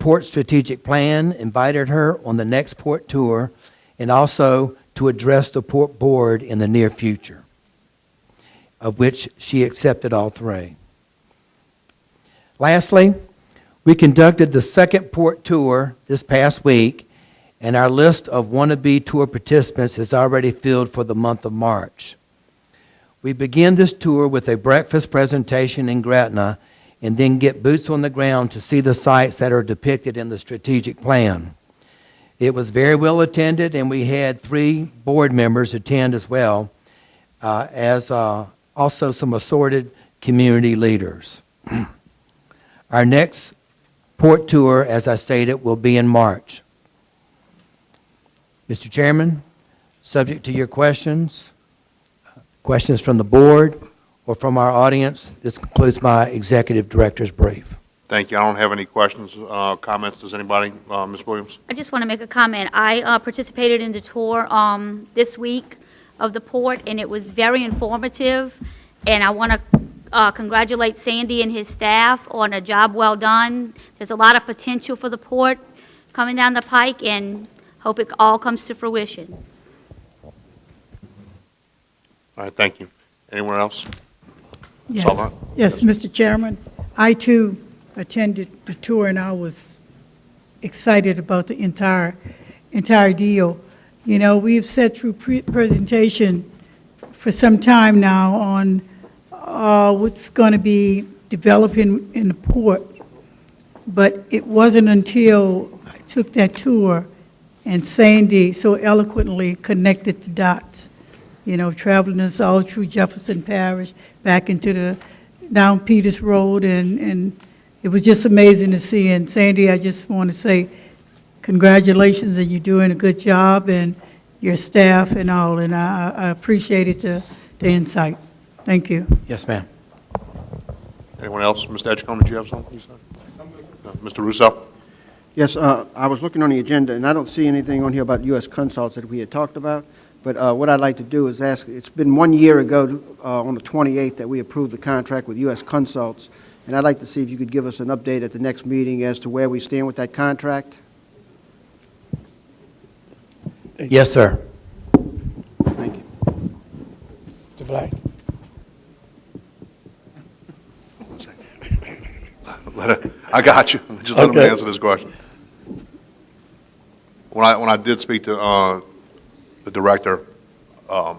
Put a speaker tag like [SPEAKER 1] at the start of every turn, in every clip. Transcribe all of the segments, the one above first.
[SPEAKER 1] port strategic plan, invited her on the next port tour, and also to address the port board in the near future, of which she accepted all three. Lastly, we conducted the second port tour this past week, and our list of wannabe tour participants is already filled for the month of March. We begin this tour with a breakfast presentation in Gretna and then get boots on the ground to see the sites that are depicted in the strategic plan. It was very well attended, and we had 3 board members attend as well, as also some assorted community leaders. Our next port tour, as I stated, will be in March. Mr. Chairman, subject to your questions from the board or from our audience, this concludes my executive director's brief.
[SPEAKER 2] Thank you. I don't have any questions, comments. Does anybody? Ms. Williams?
[SPEAKER 3] I just want to make a comment. I participated in the tour this week of the port, and it was very informative. And I want to congratulate Sandy and his staff on a job well done. There's a lot of potential for the port coming down the pike, and hope it all comes to fruition.
[SPEAKER 2] All right. Thank you. Anyone else?
[SPEAKER 4] Yes, yes, Mr. Chairman. I, too, attended the tour, and I was excited about the entire deal. You know, we've sat through presentation for some time now on what's going to be developing in the port, but it wasn't until I took that tour and Sandy so eloquently connected the dots, you know, traveling us all through Jefferson Parish, back into the, down Peters Road, and it was just amazing to see. And Sandy, I just want to say congratulations, and you're doing a good job, and your staff and all, and I appreciated the insight. Thank you.
[SPEAKER 1] Yes, ma'am.
[SPEAKER 2] Anyone else? Mr. Edgecombe, did you have something you said? No. Mr. Russo?
[SPEAKER 5] Yes, I was looking on the agenda, and I don't see anything on here about U.S. Consults that we had talked about. But what I'd like to do is ask, it's been 1 year ago on the 28th that we approved the contract with U.S. Consults, and I'd like to see if you could give us an update at the next meeting as to where we stand with that contract.
[SPEAKER 1] Yes, sir.
[SPEAKER 5] Thank you.
[SPEAKER 6] Mr. Black.
[SPEAKER 2] I got you. Just let him
[SPEAKER 6] Okay.
[SPEAKER 2] answer this question. When I did speak to the director, I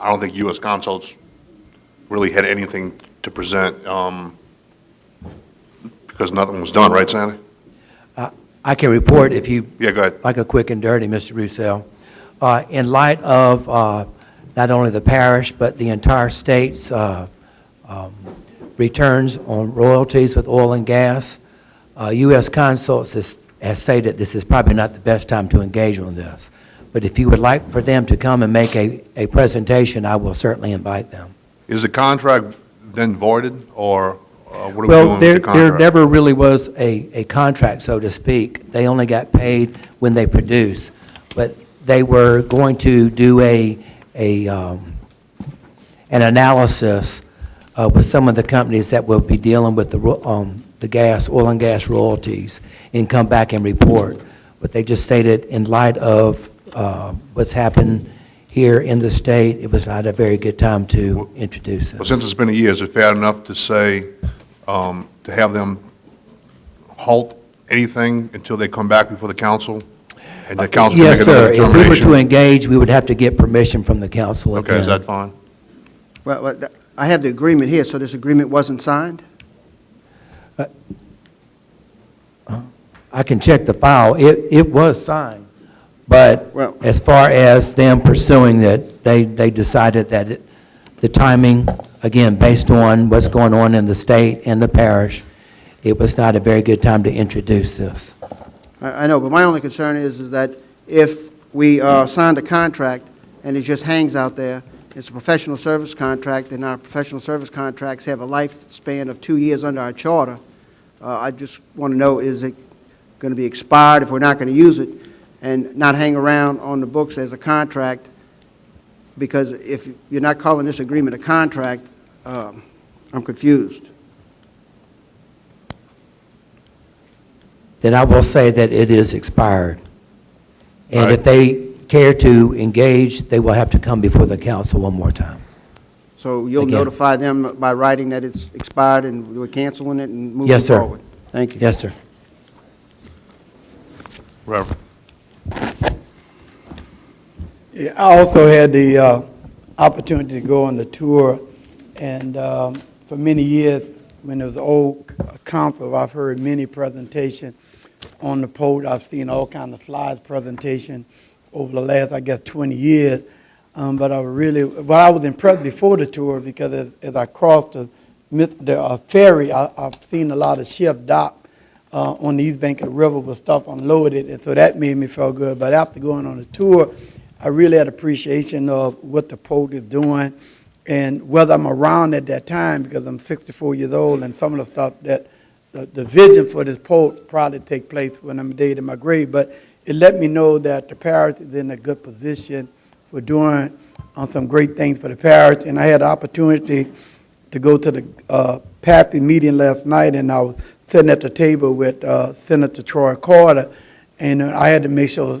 [SPEAKER 2] don't think U.S. Consults really had anything to present because nothing was done, right, Sandy?
[SPEAKER 1] I can report if you
[SPEAKER 2] Yeah, go ahead.
[SPEAKER 1] like a quick and dirty, Mr. Roussel. In light of not only the parish, but the entire state's returns on royalties with oil and gas, U.S. Consults has stated this is probably not the best time to engage on this. But if you would like for them to come and make a presentation, I will certainly invite them.
[SPEAKER 2] Is the contract then voided, or what are we doing
[SPEAKER 1] Well,
[SPEAKER 2] with
[SPEAKER 1] there
[SPEAKER 2] the contract?
[SPEAKER 1] never really was a contract, so to speak. They only got paid when they produce. But they were going to do an analysis with some of the companies that will be dealing with the gas, oil and gas royalties, and come back and report. But they just stated in light of what's happened here in the state, it was not a very good time to introduce
[SPEAKER 2] Well,
[SPEAKER 1] this.
[SPEAKER 2] since it's been a year, is it fair enough to say, to have them halt anything until they come back before the council? And the council can make
[SPEAKER 1] Yes,
[SPEAKER 2] another
[SPEAKER 1] sir. If we were
[SPEAKER 2] determination?
[SPEAKER 1] to engage, we would have to get permission from the council again.
[SPEAKER 2] Okay, is that fine?
[SPEAKER 5] Well, I have the agreement here, so this agreement wasn't signed?
[SPEAKER 1] I can check the file. It was signed, but
[SPEAKER 5] Well-
[SPEAKER 1] as far as them pursuing it, they decided that the timing, again, based on what's going on in the state and the parish, it was not a very good time to introduce this.
[SPEAKER 5] I know, but my only concern is that if we signed a contract and it just hangs out there, it's a professional service contract, and our professional service contracts have a lifespan of 2 years under our charter. I just want to know, is it going to be expired if we're not going to use it, and not hang around on the books as a contract? Because if you're not calling this agreement a contract, I'm confused.
[SPEAKER 1] then I will say that it is expired. And
[SPEAKER 2] Right.
[SPEAKER 1] if they care to engage, they will have to come before the council one more time.
[SPEAKER 5] So you'll
[SPEAKER 1] Again.
[SPEAKER 5] notify them by writing that it's expired and we're canceling it and moving
[SPEAKER 1] Yes, sir.
[SPEAKER 5] forward? Thank you.
[SPEAKER 1] Yes, sir.
[SPEAKER 2] Reverend.
[SPEAKER 6] Yeah, I also had the opportunity to go on the tour, and for many years, when there was the old council, I've heard many presentations on the port. I've seen all kind of slides presentation over the last, I guess, 20 years. But I was impressed before the tour because as I crossed the ferry, I've seen a lot of ships dock on the east bank of the river with stuff unloaded, and so that made me feel good. But after going on the tour, I really had appreciation of what the port is doing, and whether I'm around at that time, because I'm 64 years old, and some of the stuff that the vision for this port probably take place when I'm dead in my grave. But it let me know that the parish is in a good position for doing some great things for the parish. And I had the opportunity to go to the PAPI meeting last night, and I was sitting at the table with Senator Troy Carter, and I had to make sure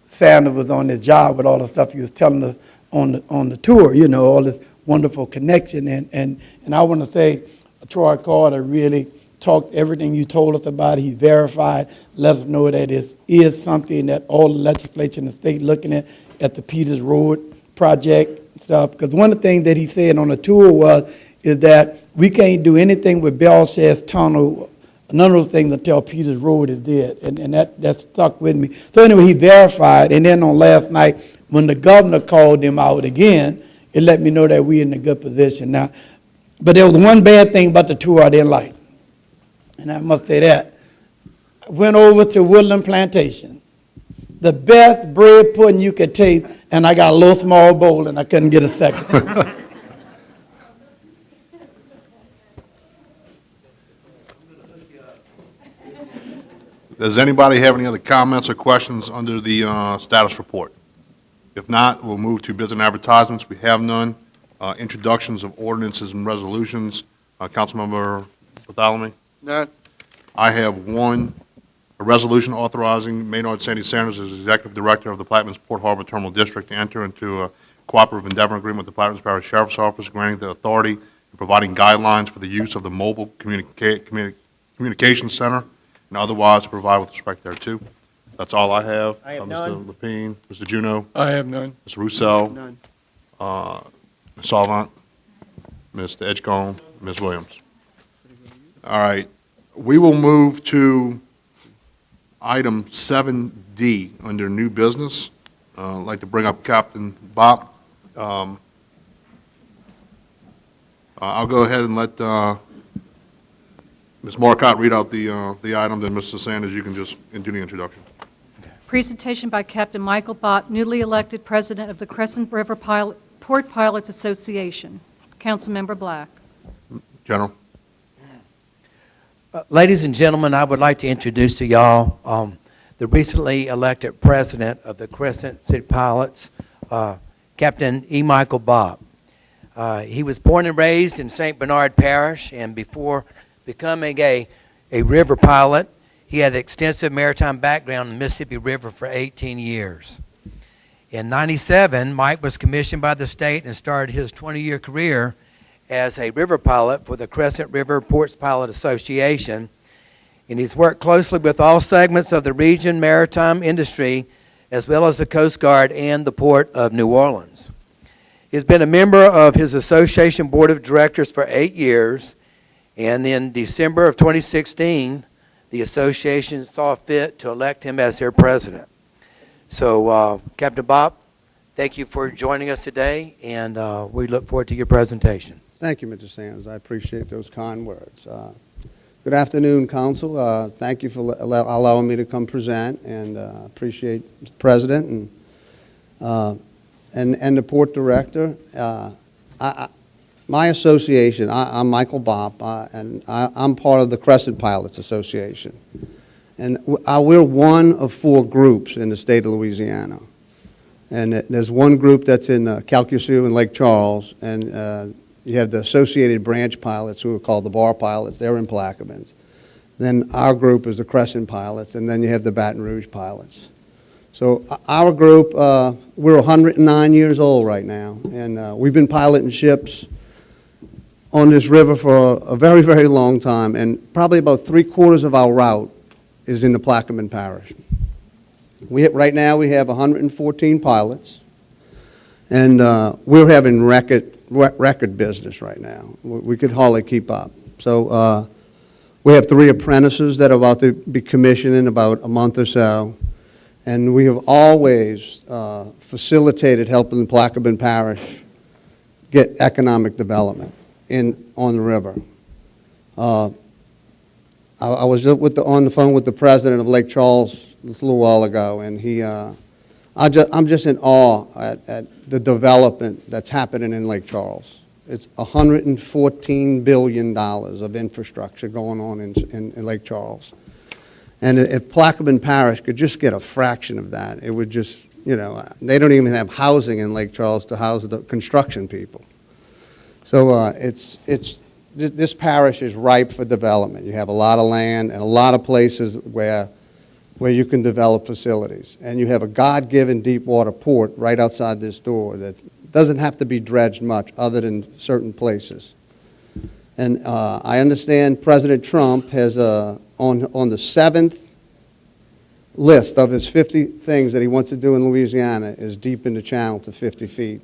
[SPEAKER 6] Sanders was on his job with all the stuff he was telling us on the tour, you know, all this wonderful connection. And I want to say Troy Carter really talked everything you told us about. He verified, let us know that it is something that all the legislature in the state looking at the Peters Road project and stuff. Because one of the things that he said on the tour is that we can't do anything with Belchester Tunnel, none of those things until Peters Road is dead. And that stuck with me. So anyway, he verified. And then on last night, when the governor called him out again, it let me know that we're in a good position now. But there was one bad thing about the tour I didn't like. And I must say that. I went over to Woodland Plantation. The best bread pudding you could taste, and I got a little small bowl, and I couldn't get a second.
[SPEAKER 2] Does anybody have any other comments or questions under the status report? If not, we'll move to business advertisements. We have none. Introductions of ordinances and resolutions. Councilmember Bartholomew?
[SPEAKER 5] None.
[SPEAKER 2] I have one, a resolution authorizing Maynard Sandy Sanders as Executive Director of the Plaquemines Port Harbor Terminal District to enter into a cooperative endeavor agreement with the Plaquemines Parish Sheriff's Office, granting the authority and providing guidelines for the use of the mobile communication center and otherwise to provide with respect thereto. That's all I have.
[SPEAKER 5] I have
[SPEAKER 2] Mr.
[SPEAKER 5] none.
[SPEAKER 2] Lapine, Mr. Juneau,
[SPEAKER 7] I have none.
[SPEAKER 2] Mr. Roussel,
[SPEAKER 5] None.
[SPEAKER 2] Ms. Salvant, Mr. Edgecombe, Ms. Williams. All right. We will move to item 7D under new business. I'd like to bring up Captain Bob. I'll go ahead and let Ms. Marcotte read out the item, then Mr. Sanders, you can just do the introduction.
[SPEAKER 8] Presentation by Captain Michael Bott, newly elected President of the Crescent River Port Pilots Association. Councilmember Black.
[SPEAKER 2] General?
[SPEAKER 1] Ladies and gentlemen, I would like to introduce to y'all the recently elected president of the Crescent City Pilots, Captain E. Michael Bott. He was born and raised in St. Bernard Parish, and before becoming a river pilot, he had extensive maritime background in the Mississippi River for 18 years. In 97, Mike was commissioned by the state and started his 20-year career as a river pilot for the Crescent River Ports Pilot Association, and he's worked closely with all segments of the region maritime industry, as well as the Coast Guard and the Port of New Orleans. He's been a member of his association board of directors for 8 years, and in December of 2016, the association saw fit to elect him as their president. So, Captain Bob, thank you for joining us today, and we look forward to your presentation.
[SPEAKER 9] Thank you, Mr. Sanders. I appreciate those kind words. Good afternoon, Council. Thank you for allowing me to come present, and appreciate the President and the Port Director. My association, I'm Michael Bopp, and I'm part of the Crescent Pilots Association. And we're one of 4 groups in the state of Louisiana. And there's one group that's in Calcasieu and Lake Charles, and you have the Associated Branch Pilots, who are called the Bar Pilots. They're in Plaquemines. Then our group is the Crescent Pilots, and then you have the Baton Rouge Pilots. So our group, we're 109 years old right now, and we've been piloting ships on this river for a very, very long time, and probably about 3/4 of our route is in the Plaquemine Parish. Right now, we have 114 pilots, and we're having record business right now. We could hardly keep up. So we have 3 apprentices that are about to be commissioned in about a month or so, and we have always facilitated helping the Plaquemine Parish get economic development on the river. I was just on the phone with the president of Lake Charles just a little while ago, and I'm just in awe at the development that's happening in Lake Charles. It's $114 billion of infrastructure going on in Lake Charles. And if Plaquemine Parish could just get a fraction of that, it would just, they don't even have housing in Lake Charles to house the construction people. So this parish is ripe for development. You have a lot of land and a lot of places where you can develop facilities. And you have a God-given deep water port right outside this door that doesn't have to be dredged much other than certain places. And I understand President Trump has, on the 7th list of his 50 things that he wants to do in Louisiana, is deepen the channel to 50 feet,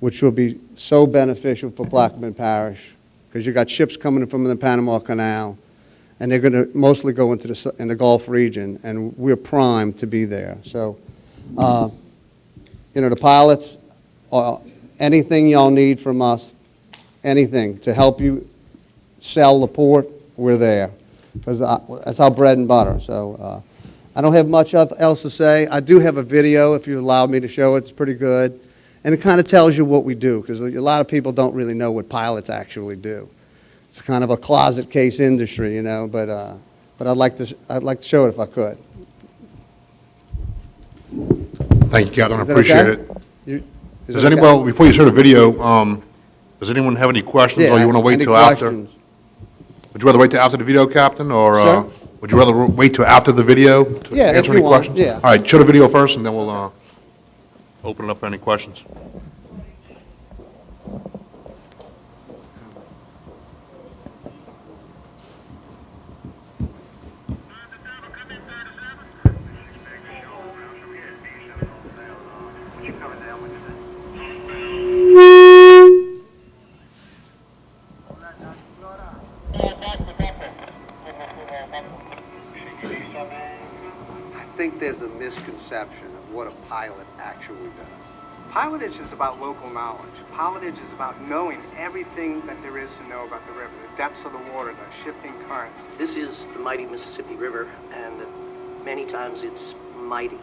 [SPEAKER 9] which will be so beneficial for Plaquemine Parish, because you got ships coming in from the Panama Canal, and they're going to mostly go into the Gulf region, and we're primed to be there. So, the pilots, anything y'all need from us, anything to help you sell the port, we're there, because that's our bread and butter. So I don't have much else to say. I do have a video, if you allow me to show it. It's pretty good. And it kind of tells you what we do, because a lot of people don't really know what pilots actually do. It's kind of a closet case industry, but I'd like to show it if I could.
[SPEAKER 2] Thank you, Captain. I
[SPEAKER 9] Is that
[SPEAKER 2] appreciate
[SPEAKER 9] okay?
[SPEAKER 2] it.
[SPEAKER 9] Is
[SPEAKER 2] Does
[SPEAKER 9] that
[SPEAKER 2] anyone,
[SPEAKER 9] okay?
[SPEAKER 2] before you show the video, does anyone have any questions, or you want to wait
[SPEAKER 9] any
[SPEAKER 2] till after?
[SPEAKER 9] questions?
[SPEAKER 2] Would you rather wait till after the video, Captain, or
[SPEAKER 9] Sir?
[SPEAKER 2] would you rather wait till after the video to
[SPEAKER 9] Yeah, if
[SPEAKER 2] answer
[SPEAKER 9] you
[SPEAKER 2] any
[SPEAKER 9] want,
[SPEAKER 2] questions?
[SPEAKER 9] yeah.
[SPEAKER 2] All right, show the video first, and then we'll open it up for any questions.
[SPEAKER 9] I think there's a misconception of what a pilot actually does.
[SPEAKER 7] Pilotage is about local knowledge. Pilotage is about knowing everything that there is to know about the river, the depths of the water, the shifting currents.
[SPEAKER 10] This is the mighty Mississippi River, and many times it's mighty.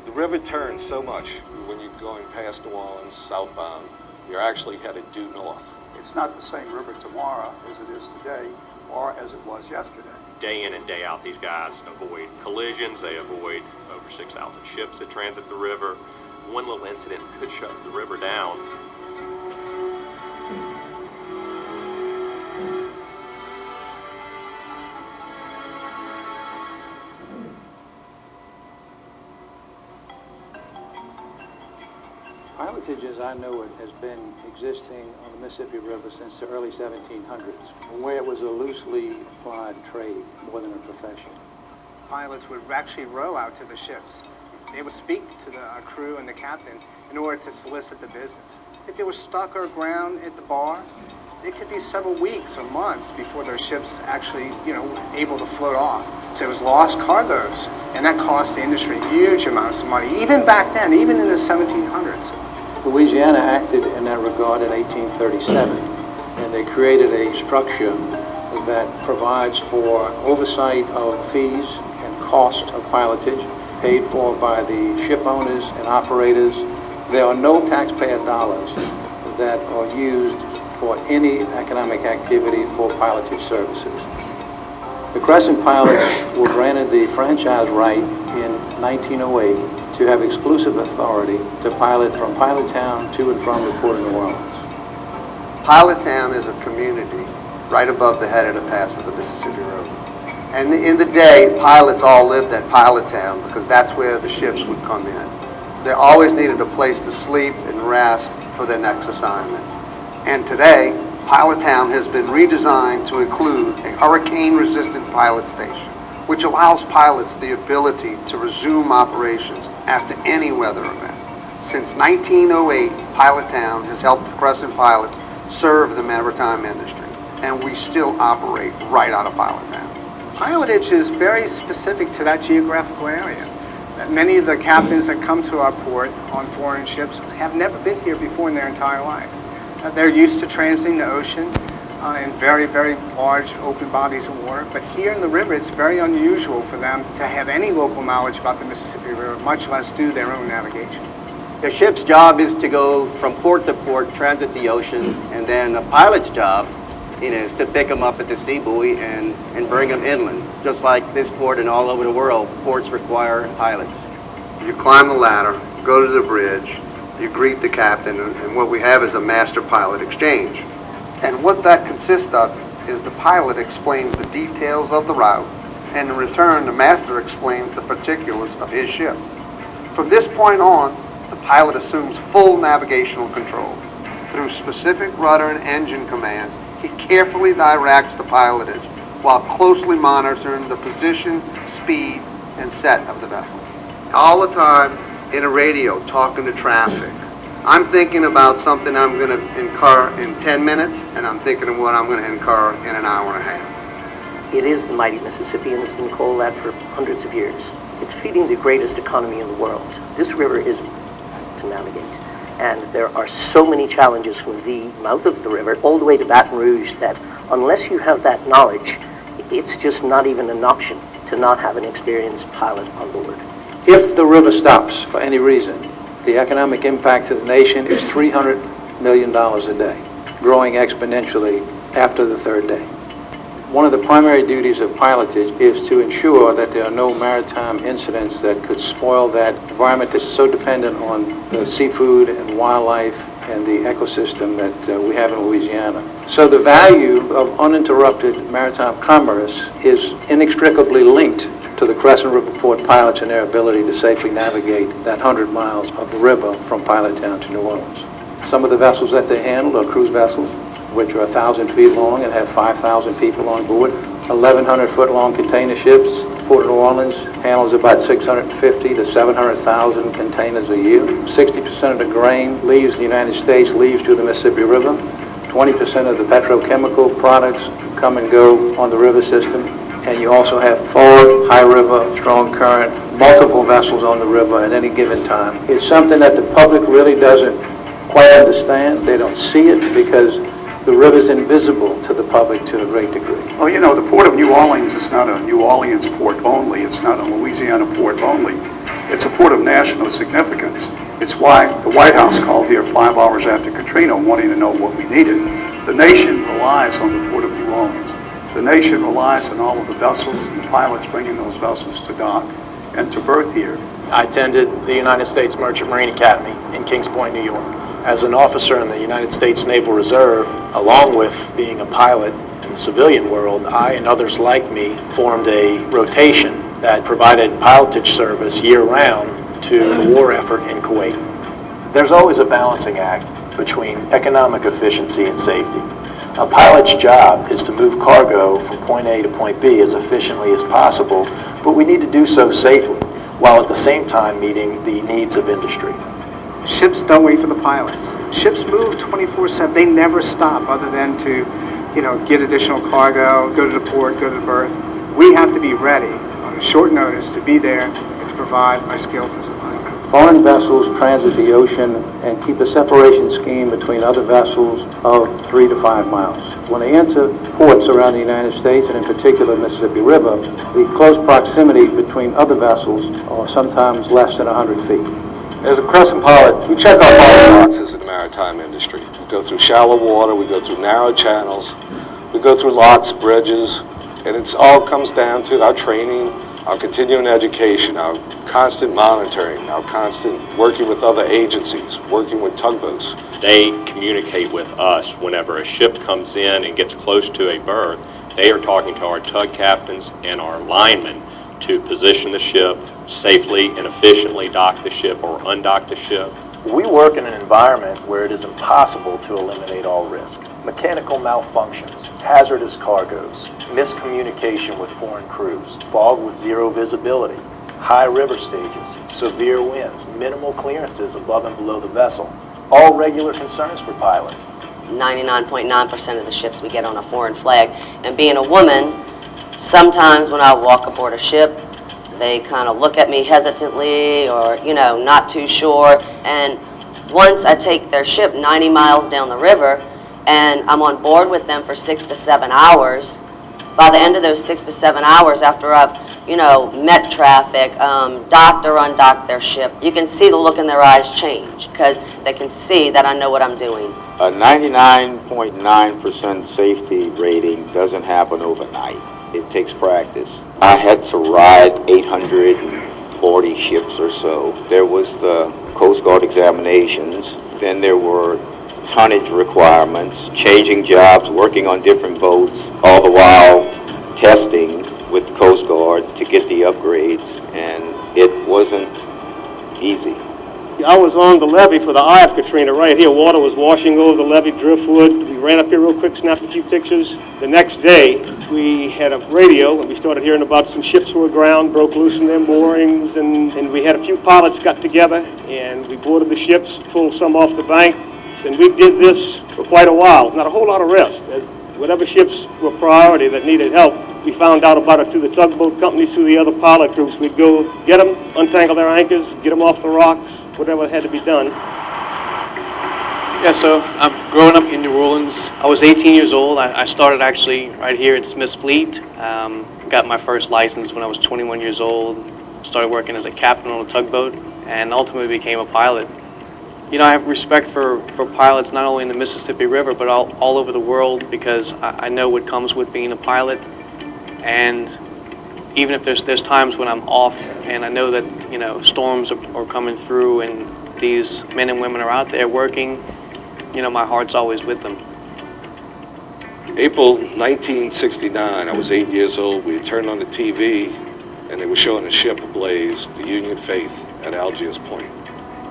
[SPEAKER 11] The river turns so much when you're going past New Orleans southbound. You're actually headed due north.
[SPEAKER 12] It's not the same river tomorrow as it is today or as it was yesterday.
[SPEAKER 13] Day in and day out, these guys avoid collisions. They avoid over 6,000 ships that transit the river. One little incident could shut the river down.
[SPEAKER 12] Pilotage, as I know it, has been existing on the Mississippi River since the early 1700s, where it was a loosely applied trade more than a profession.
[SPEAKER 7] Pilots would actually row out to the ships. They would speak to the crew and the captain in order to solicit the business. If they were stuck or aground at the bar, it could be several weeks or months before their ships actually, able to float off. So it was lost cargoes, and that cost the industry huge amounts of money, even back then, even in the 1700s.
[SPEAKER 12] Louisiana acted in that regard in 1837, and they created a structure that provides for oversight of fees and cost of pilotage, paid for by the ship owners and operators. There are no taxpayer dollars that are used for any economic activity for pilotage services. The Crescent pilots were granted the franchise right in 1908 to have exclusive authority to pilot from Pilottown to and from the Port of New Orleans.
[SPEAKER 9] Pilottown is a community right above the head of the pass of the Mississippi River.
[SPEAKER 14] And in the day, pilots all lived at Pilot Town because that's where the ships would come in. They always needed a place to sleep and rest for their next assignment. And today, Pilot Town has been redesigned to include a hurricane-resistant pilot station, which allows pilots the ability to resume operations after any weather event. Since 1908, Pilot Town has helped the Crescent pilots serve the maritime industry, and we still operate right out of Pilot Town.
[SPEAKER 7] Pilotage is very specific to that geographical area. Many of the captains that come to our port on foreign ships have never been here before in their entire life. They're used to transiting the ocean in very, very large open bodies of water, but here in the river it's very unusual for them to have any local knowledge about the Mississippi River, much less do their own navigation.
[SPEAKER 15] The ship's job is to go from port to port, transit the ocean, and then a pilot's job is to pick them up at the sea buoy and bring them inland. Just like this port and all over the world, ports require pilots.
[SPEAKER 14] You climb the ladder, go to the bridge, you greet the captain, and what we have is a master-pilot exchange. And what that consists of is the pilot explains the details of the route, and in return, the master explains the particulars of his ship. From this point on, the pilot assumes full navigational control. Through specific rudder and engine commands, he carefully directs the pilotage while closely monitoring the position, speed, and set of the vessel. All the time in a radio talking to traffic. I'm thinking about something I'm going to incur in 10 minutes, and I'm thinking of what I'm going to incur in an hour and a half.
[SPEAKER 10] It is the mighty Mississippi, and it's been called that for hundreds of years. It's feeding the greatest economy in the world. This river is to navigate, and there are so many challenges from the mouth of the river all the way to Baton Rouge that unless you have that knowledge, it's just not even an option to not have an experienced pilot on board.
[SPEAKER 12] If the river stops for any reason, the economic impact to the nation is $300 million a day, growing exponentially after the third day. One of the primary duties of pilotage is to ensure that there are no maritime incidents that could spoil that environment that's so dependent on the seafood and wildlife and the ecosystem that we have in Louisiana. So the value of uninterrupted maritime commerce is inextricably linked to the Crescent River Port pilots and their ability to safely navigate that 100 miles of the river from Pilot Town to New Orleans. Some of the vessels that they handle are cruise vessels, which are 1,000 feet long and have 5,000 people on board. 1,100-foot long container ships. Port of New Orleans handles about 650 to 700,000 containers a year. 60% of the grain leaves the United States, leaves to the Mississippi River. 20% of the petrochemical products come and go on the river system. And you also have forward, high river, strong current, multiple vessels on the river at any given time. It's something that the public really doesn't quite understand. They don't see it because the river's invisible to the public to a great degree.
[SPEAKER 16] Well, you know, the Port of New Orleans is not a New Orleans port only. It's not a Louisiana port only. It's a port of national significance. It's why the White House called here 5 hours after Katrina wanting to know what we needed. The nation relies on the Port of New Orleans. The nation relies on all of the vessels and the pilots bringing those vessels to dock and to berth here.
[SPEAKER 17] I attended the United States Merchant Marine Academy in Kings Point, New York. As an officer in the United States Naval Reserve, along with being a pilot in the civilian world, I and others like me formed a rotation that provided pilotage service year-round to the war effort in Kuwait. There's always a balancing act between economic efficiency and safety. A pilot's job is to move cargo from point A to point B as efficiently as possible, but we need to do so safely, while at the same time meeting the needs of industry.
[SPEAKER 7] Ships don't wait for the pilots. Ships move 24/7. They never stop other than to, get additional cargo, go to the port, go to the berth. We have to be ready on a short notice to be there and to provide our skills as a pilot.
[SPEAKER 12] Foreign vessels transit the ocean and keep a separation scheme between other vessels of 3 to 5 miles. When they enter ports around the United States, and in particular the Mississippi River, the close proximity between other vessels are sometimes less than 100 feet.
[SPEAKER 11] As a Crescent pilot, we check our body boxes in the maritime industry. We go through shallow water, we go through narrow channels, we go through locks, bridges, and it all comes down to our training, our continuing education, our constant monitoring, our constant working with other agencies, working with tugboats.
[SPEAKER 13] They communicate with us whenever a ship comes in and gets close to a berth. They are talking to our tug captains and our linemen to position the ship safely and efficiently, dock the ship or undock the ship.
[SPEAKER 17] We work in an environment where it is impossible to eliminate all risk. Mechanical malfunctions, hazardous cargoes, miscommunication with foreign crews, fog with zero visibility, high river stages, severe winds, minimal clearances above and below the vessel, all regular concerns for pilots.
[SPEAKER 18] 99.9% of the ships we get on a foreign flag. And being a woman, sometimes when I walk aboard a ship, they kind of look at me hesitantly or, not too sure. And once I take their ship 90 miles down the river and I'm on board with them for 6 to 7 hours, by the end of those 6 to 7 hours after I've, met traffic, docked or undocked their ship, you can see the look in their eyes change because they can see that I know what I'm doing.
[SPEAKER 19] A 99.9% safety rating doesn't happen overnight. It takes practice. I had to ride 840 ships or so. There was the Coast Guard examinations. Then there were tonnage requirements, changing jobs, working on different boats, all the while testing with the Coast Guard to get the upgrades, and it wasn't easy.
[SPEAKER 20] I was on the levee for the eye of Katrina right here. Water was washing over the levee, driftwood. We ran up here real quick, snapped a few pictures. The next day, we had a radio, and we started hearing about some ships were aground, broke loose from their moorings, and we had a few pilots got together, and we boarded the ships, pulled some off the bank, and we did this for quite a while. Not a whole lot of rest. As whatever ships were priority that needed help, we found out about it through the tugboat companies, through the other pilot groups. We'd go get them, untangle their anchors, get them off the rocks, whatever had to be done.
[SPEAKER 21] Yeah, so I'm growing up in New Orleans. I was 18 years old. I started actually right here at Smith's Fleet. Got my first license when I was 21 years old. Started working as a captain on a tugboat and ultimately became a pilot. I have respect for pilots not only in the Mississippi River but all over the world because I know what comes with being a pilot. And even if there's times when I'm off and I know that, storms are coming through and these men and women are out there working, my heart's always with them.
[SPEAKER 11] April 1969, I was 8 years old. We had turned on the TV and they were showing a ship ablaze, the Union Faith, at Algiers Point.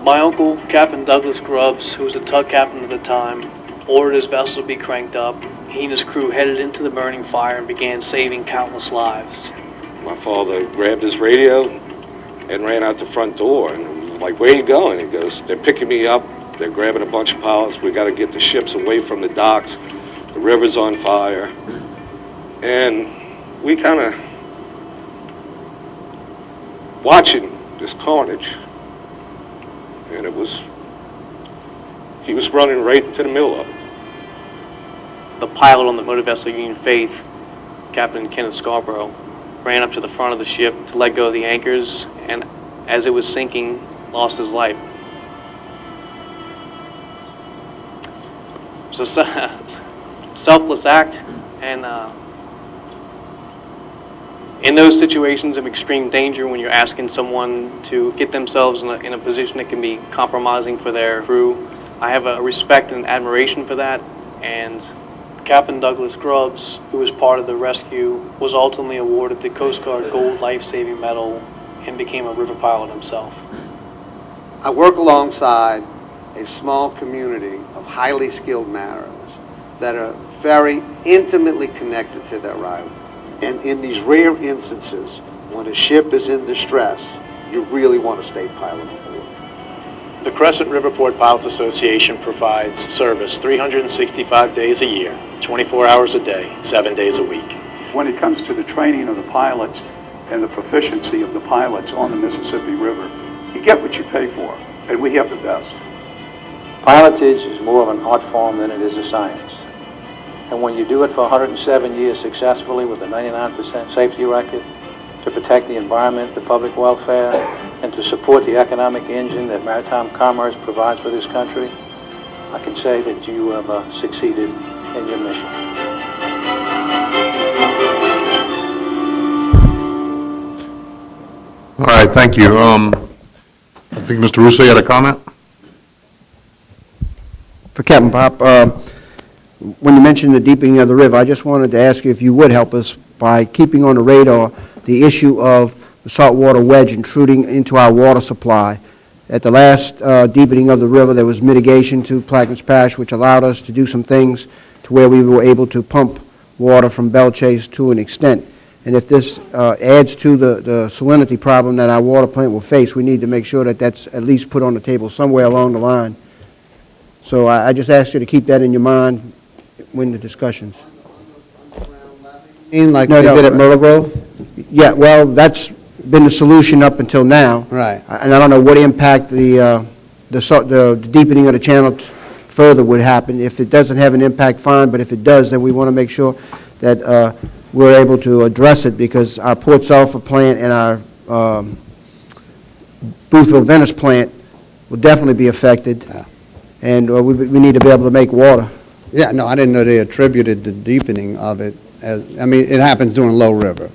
[SPEAKER 21] My uncle, Captain Douglas Grubbs, who was a tug captain at the time, ordered his vessel to be cranked up. He and his crew headed into the burning fire and began saving countless lives.
[SPEAKER 11] My father grabbed his radio and ran out the front door and was like, "Where are you going?" He goes, "They're picking me up. They're grabbing a bunch of pilots. We got to get the ships away from the docks. The river's on fire." And we kind of watching this carnage. And he was running right into the middle of it.
[SPEAKER 21] The pilot on the motor vessel Union Faith, Captain Kenneth Scarborough, ran up to the front of the ship to let go of the anchors, and as it was sinking, lost his life. It was a selfless act, and in those situations of extreme danger, when you're asking someone to get themselves in a position that can be compromising for their crew, I have a respect and admiration for that, and Captain Douglas Grubbs, who was part of the rescue, was ultimately awarded the Coast Guard Gold Life-Saving Medal and became a river pilot himself.
[SPEAKER 14] I work alongside a small community of highly skilled mariners that are very intimately connected to their rival. And in these rare instances, when a ship is in distress, you really want a state pilot on board.
[SPEAKER 17] The Crescent River Port Pilots Association provides service 365 days a year, 24 hours a day, 7 days a week.
[SPEAKER 16] When it comes to the training of the pilots and the proficiency of the pilots on the Mississippi River, you get what you pay for, and we have the best.
[SPEAKER 12] Pilotage is more of an art form than it is a science. And when you do it for 107 years successfully with a 99% safety record, to protect the environment, the public welfare, and to support the economic engine that maritime commerce provides for this country, I can say that you have succeeded in your mission.
[SPEAKER 2] All right, thank you. I think Mr. Russo had a comment?
[SPEAKER 5] For Captain Pop, when you mentioned the deepening of the river, I just wanted to ask you if you would help us by keeping on the radar the issue of the saltwater wedge intruding into our water supply. At the last deepening of the river, there was mitigation to Plaquemines Parish, which allowed us to do some things to where we were able to pump water from Belle Chase to an extent. And if this adds to the salinity problem that our water plant will face, we need to make sure that that's at least put on the table somewhere along the line. So I just ask you to keep that in your mind when the discussions.
[SPEAKER 9] Like they did at Myrtle Grove?
[SPEAKER 5] Yeah, well, that's been the solution up until now.
[SPEAKER 9] Right.
[SPEAKER 5] And I don't know what impact the deepening of the channel further would happen. If it doesn't have an impact, fine, but if it does, then we want to make sure that we're able to address it, because our Port Sulphur plant and our Boothville Venice plant will definitely be affected, and we need to be able to make water.
[SPEAKER 9] Yeah, no, I didn't know they attributed the deepening of it as, I mean, it happens during Low River.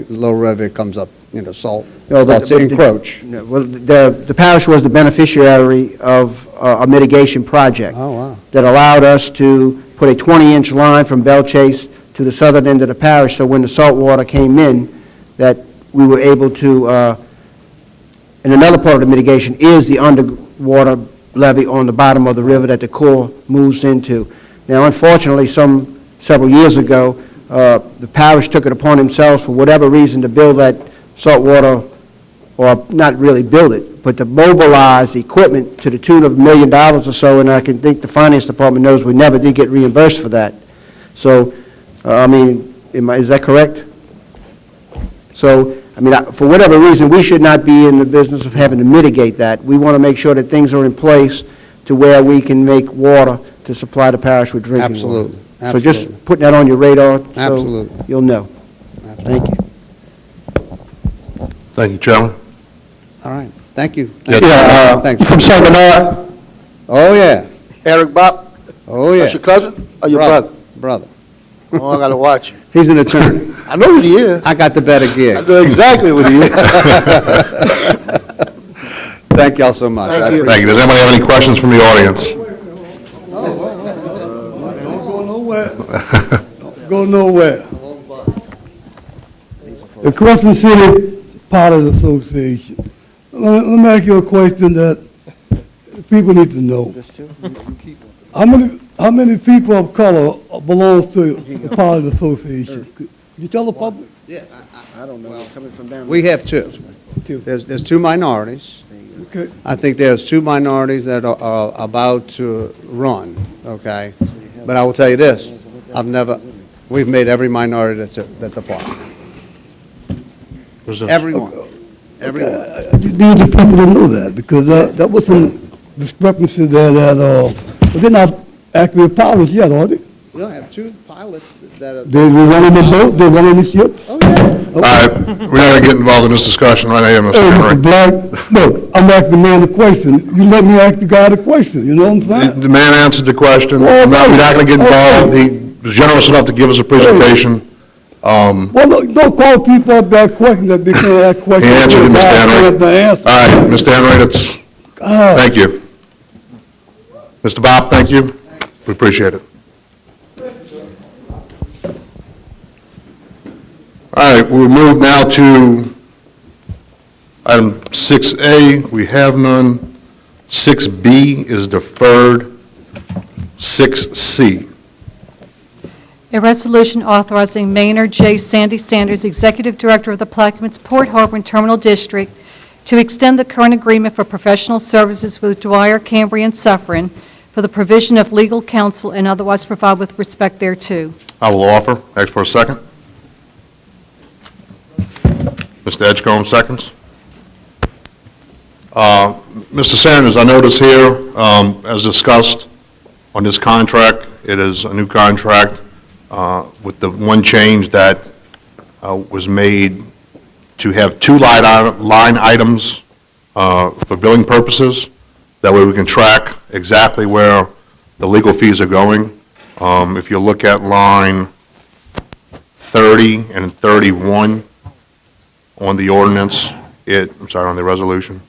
[SPEAKER 9] Low River comes up, salt, starts to encroach.
[SPEAKER 5] Well, the parish was the beneficiary of a mitigation project.
[SPEAKER 9] Oh, wow.
[SPEAKER 5] That allowed us to put a 20-inch line from Belle Chase to the southern end of the parish, so when the salt water came in, that we were able to, and another part of the mitigation is the underwater levee on the bottom of the river that the Corps moves into. Now, unfortunately, several years ago, the parish took it upon themselves, for whatever reason, to build that saltwater, or not really build it, but to mobilize equipment to the tune of $1 million or so, and I can think the finance department knows we never did get reimbursed for that. So, I mean, is that correct? So, I mean, for whatever reason, we should not be in the business of having to mitigate that. We want to make sure that things are in place to where we can make water to supply the parish with drinking water.
[SPEAKER 9] Absolutely.
[SPEAKER 5] So just putting that on your radar, so
[SPEAKER 9] Absolutely.
[SPEAKER 5] you'll know. Thank you.
[SPEAKER 2] Thank you, Chairman.
[SPEAKER 9] All right, thank you.
[SPEAKER 2] Yeah,
[SPEAKER 9] Thanks.
[SPEAKER 3] You from St. Bernard?
[SPEAKER 9] Oh, yeah.
[SPEAKER 3] Eric Bob?
[SPEAKER 9] Oh, yeah.
[SPEAKER 3] That's your cousin or your brother?
[SPEAKER 9] Brother.
[SPEAKER 3] Oh, I gotta watch you.
[SPEAKER 9] He's an attorney.
[SPEAKER 3] I know who he is.
[SPEAKER 9] I got the better gig.
[SPEAKER 3] I know exactly what he is.
[SPEAKER 9] Thank y'all so much.
[SPEAKER 3] Thank you.
[SPEAKER 2] Thank you. Does anybody have any questions from the audience?
[SPEAKER 3] Don't go nowhere. Don't go nowhere. The Crescent City Pilot Association. Let me ask you a question that people need to know. How many people of color belongs to the Pilot Association? Could you tell the public?
[SPEAKER 5] Yeah, I don't know. Coming from down
[SPEAKER 9] We have two. There's two minorities.
[SPEAKER 3] Okay.
[SPEAKER 9] I think there's two minorities that are about to run, okay? But I will tell you this, we've made every minority that's apart. Everyone. Everyone.
[SPEAKER 3] Need the people to know that, because that was some discrepancy there but they're not actually pilots yet, are they?
[SPEAKER 9] You'll have two pilots that are...
[SPEAKER 3] They running the boat, they running the ship?
[SPEAKER 9] Oh, yeah.
[SPEAKER 2] All right, we're not going to get involved in this discussion right here, Mr.
[SPEAKER 3] Hey,
[SPEAKER 2] Henry.
[SPEAKER 3] Mr. Black, look, I'm asking the man a question. You let me ask the guy the question, you know what I'm saying?
[SPEAKER 2] The man answered the question.
[SPEAKER 3] Oh,
[SPEAKER 2] We're not going to get involved.
[SPEAKER 3] okay.
[SPEAKER 2] He was generous enough to give us a presentation.
[SPEAKER 3] Well, look, don't call people up that question that they can't ask questions.
[SPEAKER 2] He answered it, Mr. Henry.
[SPEAKER 3] Answer.
[SPEAKER 2] All right, Mr. Henry, that's,
[SPEAKER 3] God.
[SPEAKER 2] thank you. Mr. Bob, thank you. We appreciate it. All right, we'll move now to item 6A. We have none. 6B is deferred. 6C.
[SPEAKER 8] A resolution authorizing Maynard J. Sandy Sanders, Executive Director of the Plaquemines Port Harbor and Terminal District, to extend the current agreement for professional services with Dwyer, Cambry, and Suffren for the provision of legal counsel and otherwise provide with respect thereto.
[SPEAKER 2] I will offer. Ask for a second. Mr. Edgecombe, seconds. Mr. Sanders, I notice here, as discussed on this contract, it is a new contract with the one change that was made to have two line items for billing purposes. That way we can track exactly where the legal fees are going. If you look at line 30 and 31 on the ordinance, on the resolution,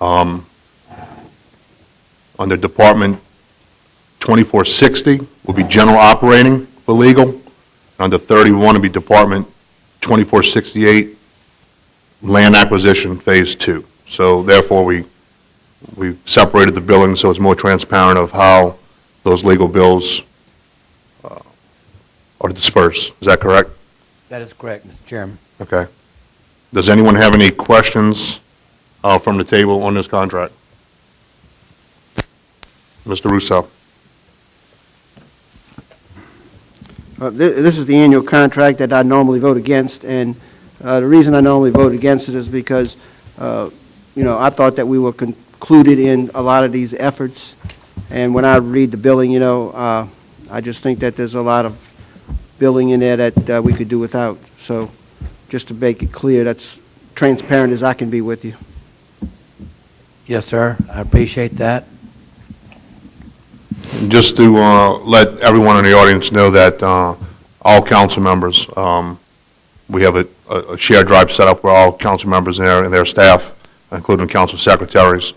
[SPEAKER 2] under Department 2460 will be general operating for legal. Under 31 will be Department 2468, land acquisition phase 2. So therefore, we've separated the billing so it's more transparent of how those legal bills are dispersed. Is that correct?
[SPEAKER 1] That is correct, Mr. Chairman.
[SPEAKER 2] Okay. Does anyone have any questions from the table on this contract? Mr. Russo.
[SPEAKER 5] This is the annual contract that I normally vote against, and the reason I normally vote against it is because, I thought that we were concluded in a lot of these efforts, and when I read the billing, I just think that there's a lot of billing in there that we could do without. So just to make it clear, that's transparent as I can be with you.
[SPEAKER 1] Yes, sir. I appreciate that.
[SPEAKER 2] Just to let everyone in the audience know that all council members, we have a shared drive set up where all council members and their staff, including council secretaries,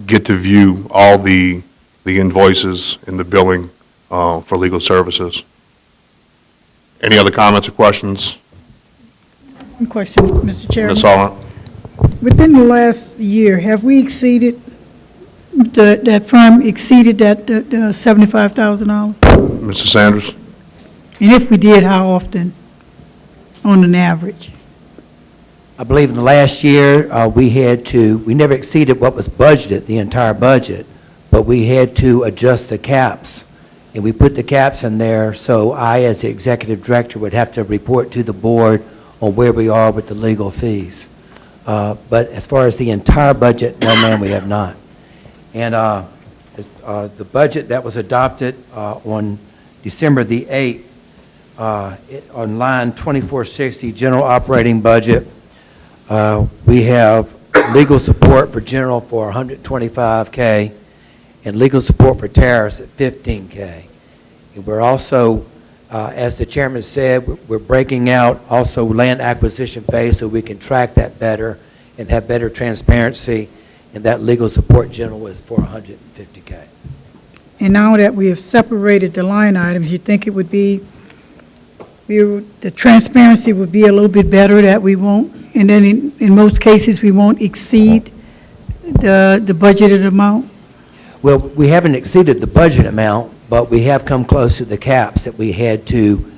[SPEAKER 2] get to view all the invoices and the billing for legal services. Any other comments or questions?
[SPEAKER 4] One question, Mr. Chairman.
[SPEAKER 2] Ms. Sullivan?
[SPEAKER 4] Within the last year, have we exceeded, that firm exceeded that $75,000?
[SPEAKER 2] Mr. Sanders?
[SPEAKER 4] And if we did, how often on an average?
[SPEAKER 1] I believe in the last year, we never exceeded what was budgeted, the entire budget, but we had to adjust the caps. And we put the caps in there, so I, as the executive director, would have to report to the board on where we are with the legal fees. But as far as the entire budget, no, ma'am, we have not. And the budget that was adopted on December the 8th, on line 2460, general operating budget, we have legal support for general for $125K and legal support for tariffs at $15K. And we're also, as the chairman said, we're breaking out also land acquisition phase so we can track that better and have better transparency, and that legal support general is for $150K.
[SPEAKER 4] And now that we have separated the line items, you think it would be, the transparency would be a little bit better, that we won't, and then in most cases, we won't exceed the budgeted amount?
[SPEAKER 1] Well, we haven't exceeded the budget amount, but we have come close to the caps that we had to,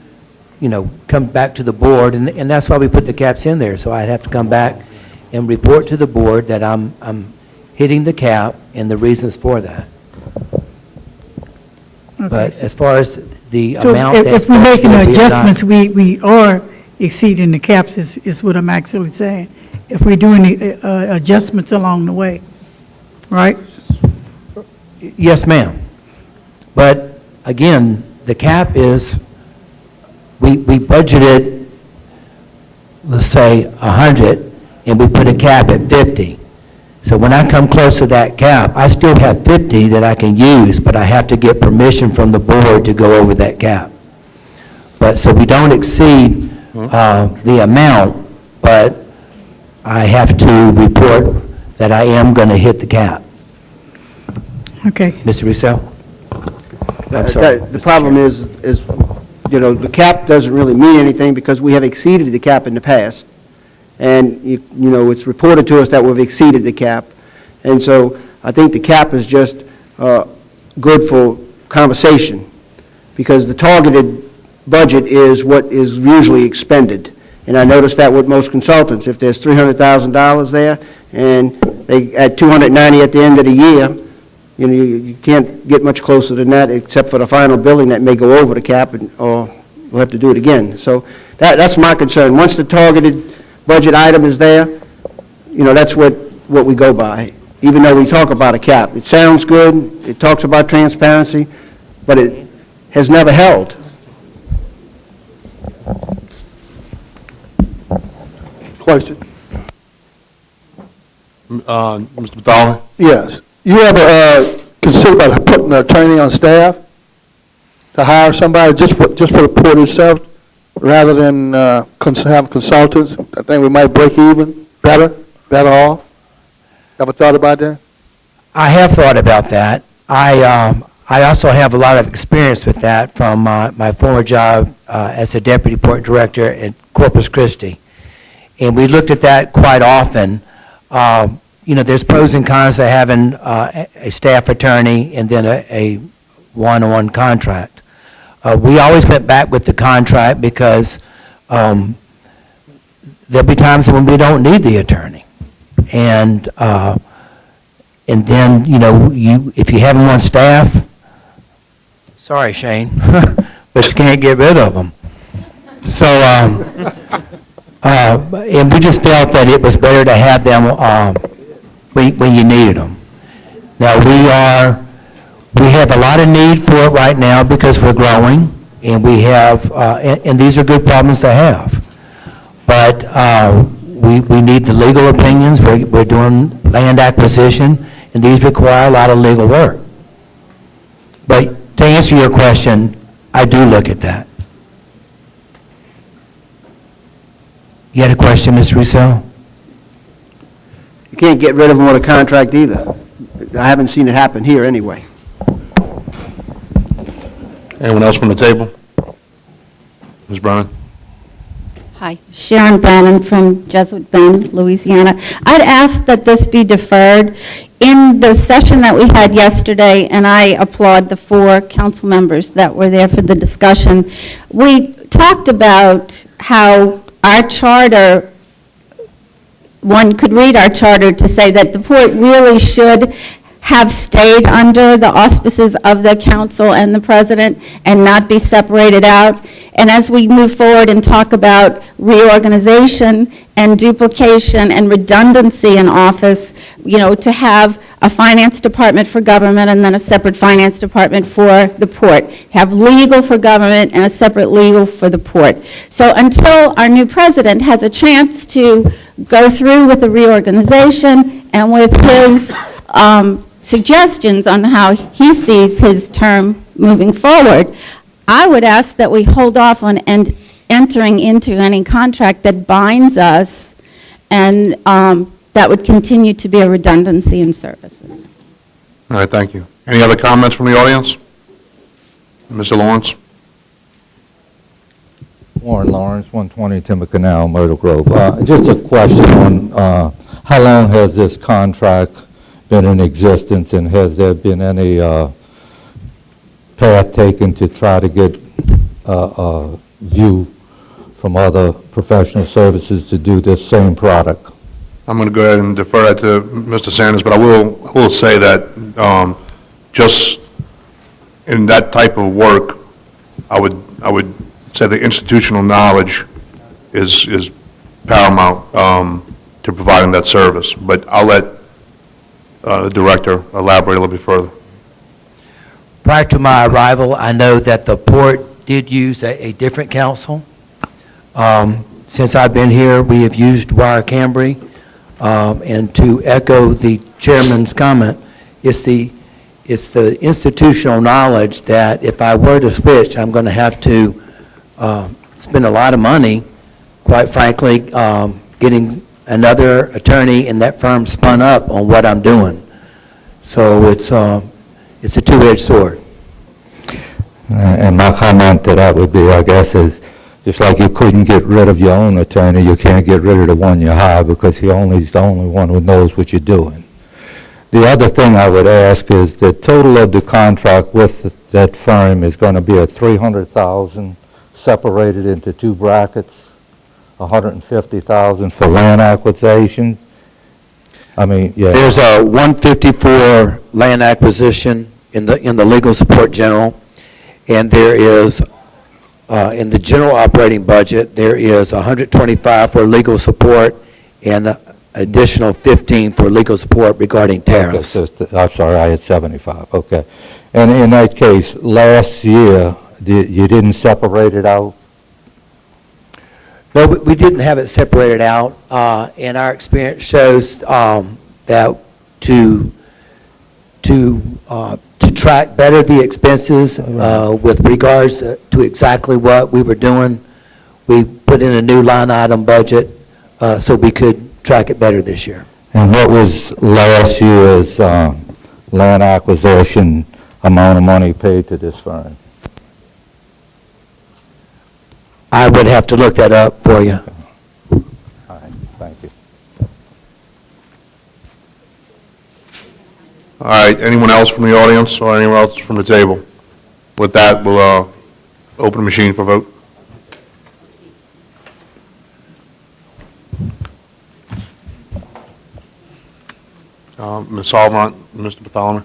[SPEAKER 1] come back to the board, and that's why we put the caps in there. So I'd have to come back and report to the board that I'm hitting the cap and the reasons for that.
[SPEAKER 4] Okay.
[SPEAKER 1] But as far as the
[SPEAKER 4] So
[SPEAKER 1] amount that's
[SPEAKER 4] if we're making
[SPEAKER 1] budgeted, we have not-
[SPEAKER 4] adjustments, we are exceeding the caps, is what I'm actually saying, if we're doing the adjustments along the way, right?
[SPEAKER 1] Yes, ma'am. But again, the cap is, we budgeted, let's say, 100, and we put a cap at 50. So when I come close to that cap, I still have 50 that I can use, but I have to get permission from the board to go over that cap. But, so we don't exceed the amount, but I have to report that I am going to hit the cap.
[SPEAKER 4] Okay.
[SPEAKER 1] Mr. Russo? I'm sorry.
[SPEAKER 5] The problem is, the cap doesn't really mean anything because we have exceeded the cap in the past. And, it's reported to us that we've exceeded the cap. And so I think the cap is just good for conversation because the targeted budget is what is usually expended. And I noticed that with most consultants, if there's $300,000 there and they add 290 at the end of the year, you can't get much closer than that except for the final billing that may go over the cap, or we'll have to do it again. So that's my concern. Once the targeted budget item is there, that's what we go by, even though we talk about a cap. It sounds good, it talks about transparency, but it has never held.
[SPEAKER 22] Question.
[SPEAKER 2] Mr. Batali?
[SPEAKER 22] Yes. You ever consider about putting an attorney on staff to hire somebody just for the port itself, rather than having consultants? I think we might break even better off. Ever thought about that?
[SPEAKER 1] I have thought about that, I also have a lot of experience with that from my former job as a deputy port director at Corpus Christi. And we looked at that quite often. There's pros and cons to having a staff attorney and then a one-on-one contract. We always went back with the contract because there'll be times when we don't need the attorney. And then, if you have them on staff, sorry, Shane, but you can't get rid of them. So, and we just felt that it was better to have them when you needed them. Now, we have a lot of need for it right now because we're growing, and we have, and these are good problems to have. But we need the legal opinions. We're doing land acquisition, and these require a lot of legal work. But to answer your question, I do look at that. You had a question, Mr. Russell?
[SPEAKER 5] You can't get rid of them on a contract either. I haven't seen it happen here anyway.
[SPEAKER 2] Anyone else from the table? Ms. Brennan?
[SPEAKER 6] Hi, Sharon Brannon from Jesuit Bend, Louisiana. I'd ask that this be deferred. In the session that we had yesterday, and I applaud the 4 council members that were there for the discussion, we talked about how our charter, one could read our charter to say that the port really should have stayed under the auspices of the council and the president and not be separated out. And as we move forward and talk about reorganization and duplication and redundancy in office, to have a finance department for government and then a separate finance department for the port. Have legal for government and a separate legal for the port. So until our new president has a chance to go through with the reorganization and with his suggestions on how he sees his term moving forward, I would ask that we hold off on entering into any contract that binds us, and that would continue to be a redundancy in services.
[SPEAKER 2] All right, thank you. Any other comments from the audience? Mr. Lawrence?
[SPEAKER 15] Warren Lawrence, 120 Timber Canal, Myrtle Grove. Just a question on how long has this contract been in existence, and has there been any path taken to try to get a view from other professional services to do this same product?
[SPEAKER 2] I'm going to go ahead and defer that to Mr. Sanders, but I will say that just in that type of work, I would say the institutional knowledge is paramount to providing that service. But I'll let the director elaborate a little bit further.
[SPEAKER 1] Prior to my arrival, I know that the port did use a different counsel. Since I've been here, we have used Wire Cambry. And to echo the chairman's comment, it's the institutional knowledge that if I were to switch, I'm going to have to spend a lot of money, quite frankly, getting another attorney and that firm spun up on what I'm doing. So it's a two-edged sword.
[SPEAKER 15] And my comment to that would be, I guess, is just like you couldn't get rid of your own attorney, you can't get rid of the one you hire because he's the only one who knows what you're doing. The other thing I would ask is the total of the contract with that firm is going to be at $300,000 separated into 2 brackets, $150,000 for land acquisition. I mean, yeah.
[SPEAKER 1] There's a 154 land acquisition in the legal support general, and there is in the general operating budget, there is 125 for legal support and additional 15 for legal support regarding tariffs.
[SPEAKER 15] Okay, so I'm sorry, I had 75. Okay. And in that case, last year, you didn't separate it out?
[SPEAKER 1] No, we didn't have it separated out, and our experience shows that to track better the expenses with regards to exactly what we were doing, we put in a new line item budget so we could track it better this year.
[SPEAKER 15] And what was last year's land acquisition amount of money paid to this firm?
[SPEAKER 1] I would have to look that up for you.
[SPEAKER 15] All right, thank you.
[SPEAKER 2] All right, anyone else from the audience or anyone else from the table? With that, we'll open the machine for vote. Ms. Almont, Mr. Bartholomew?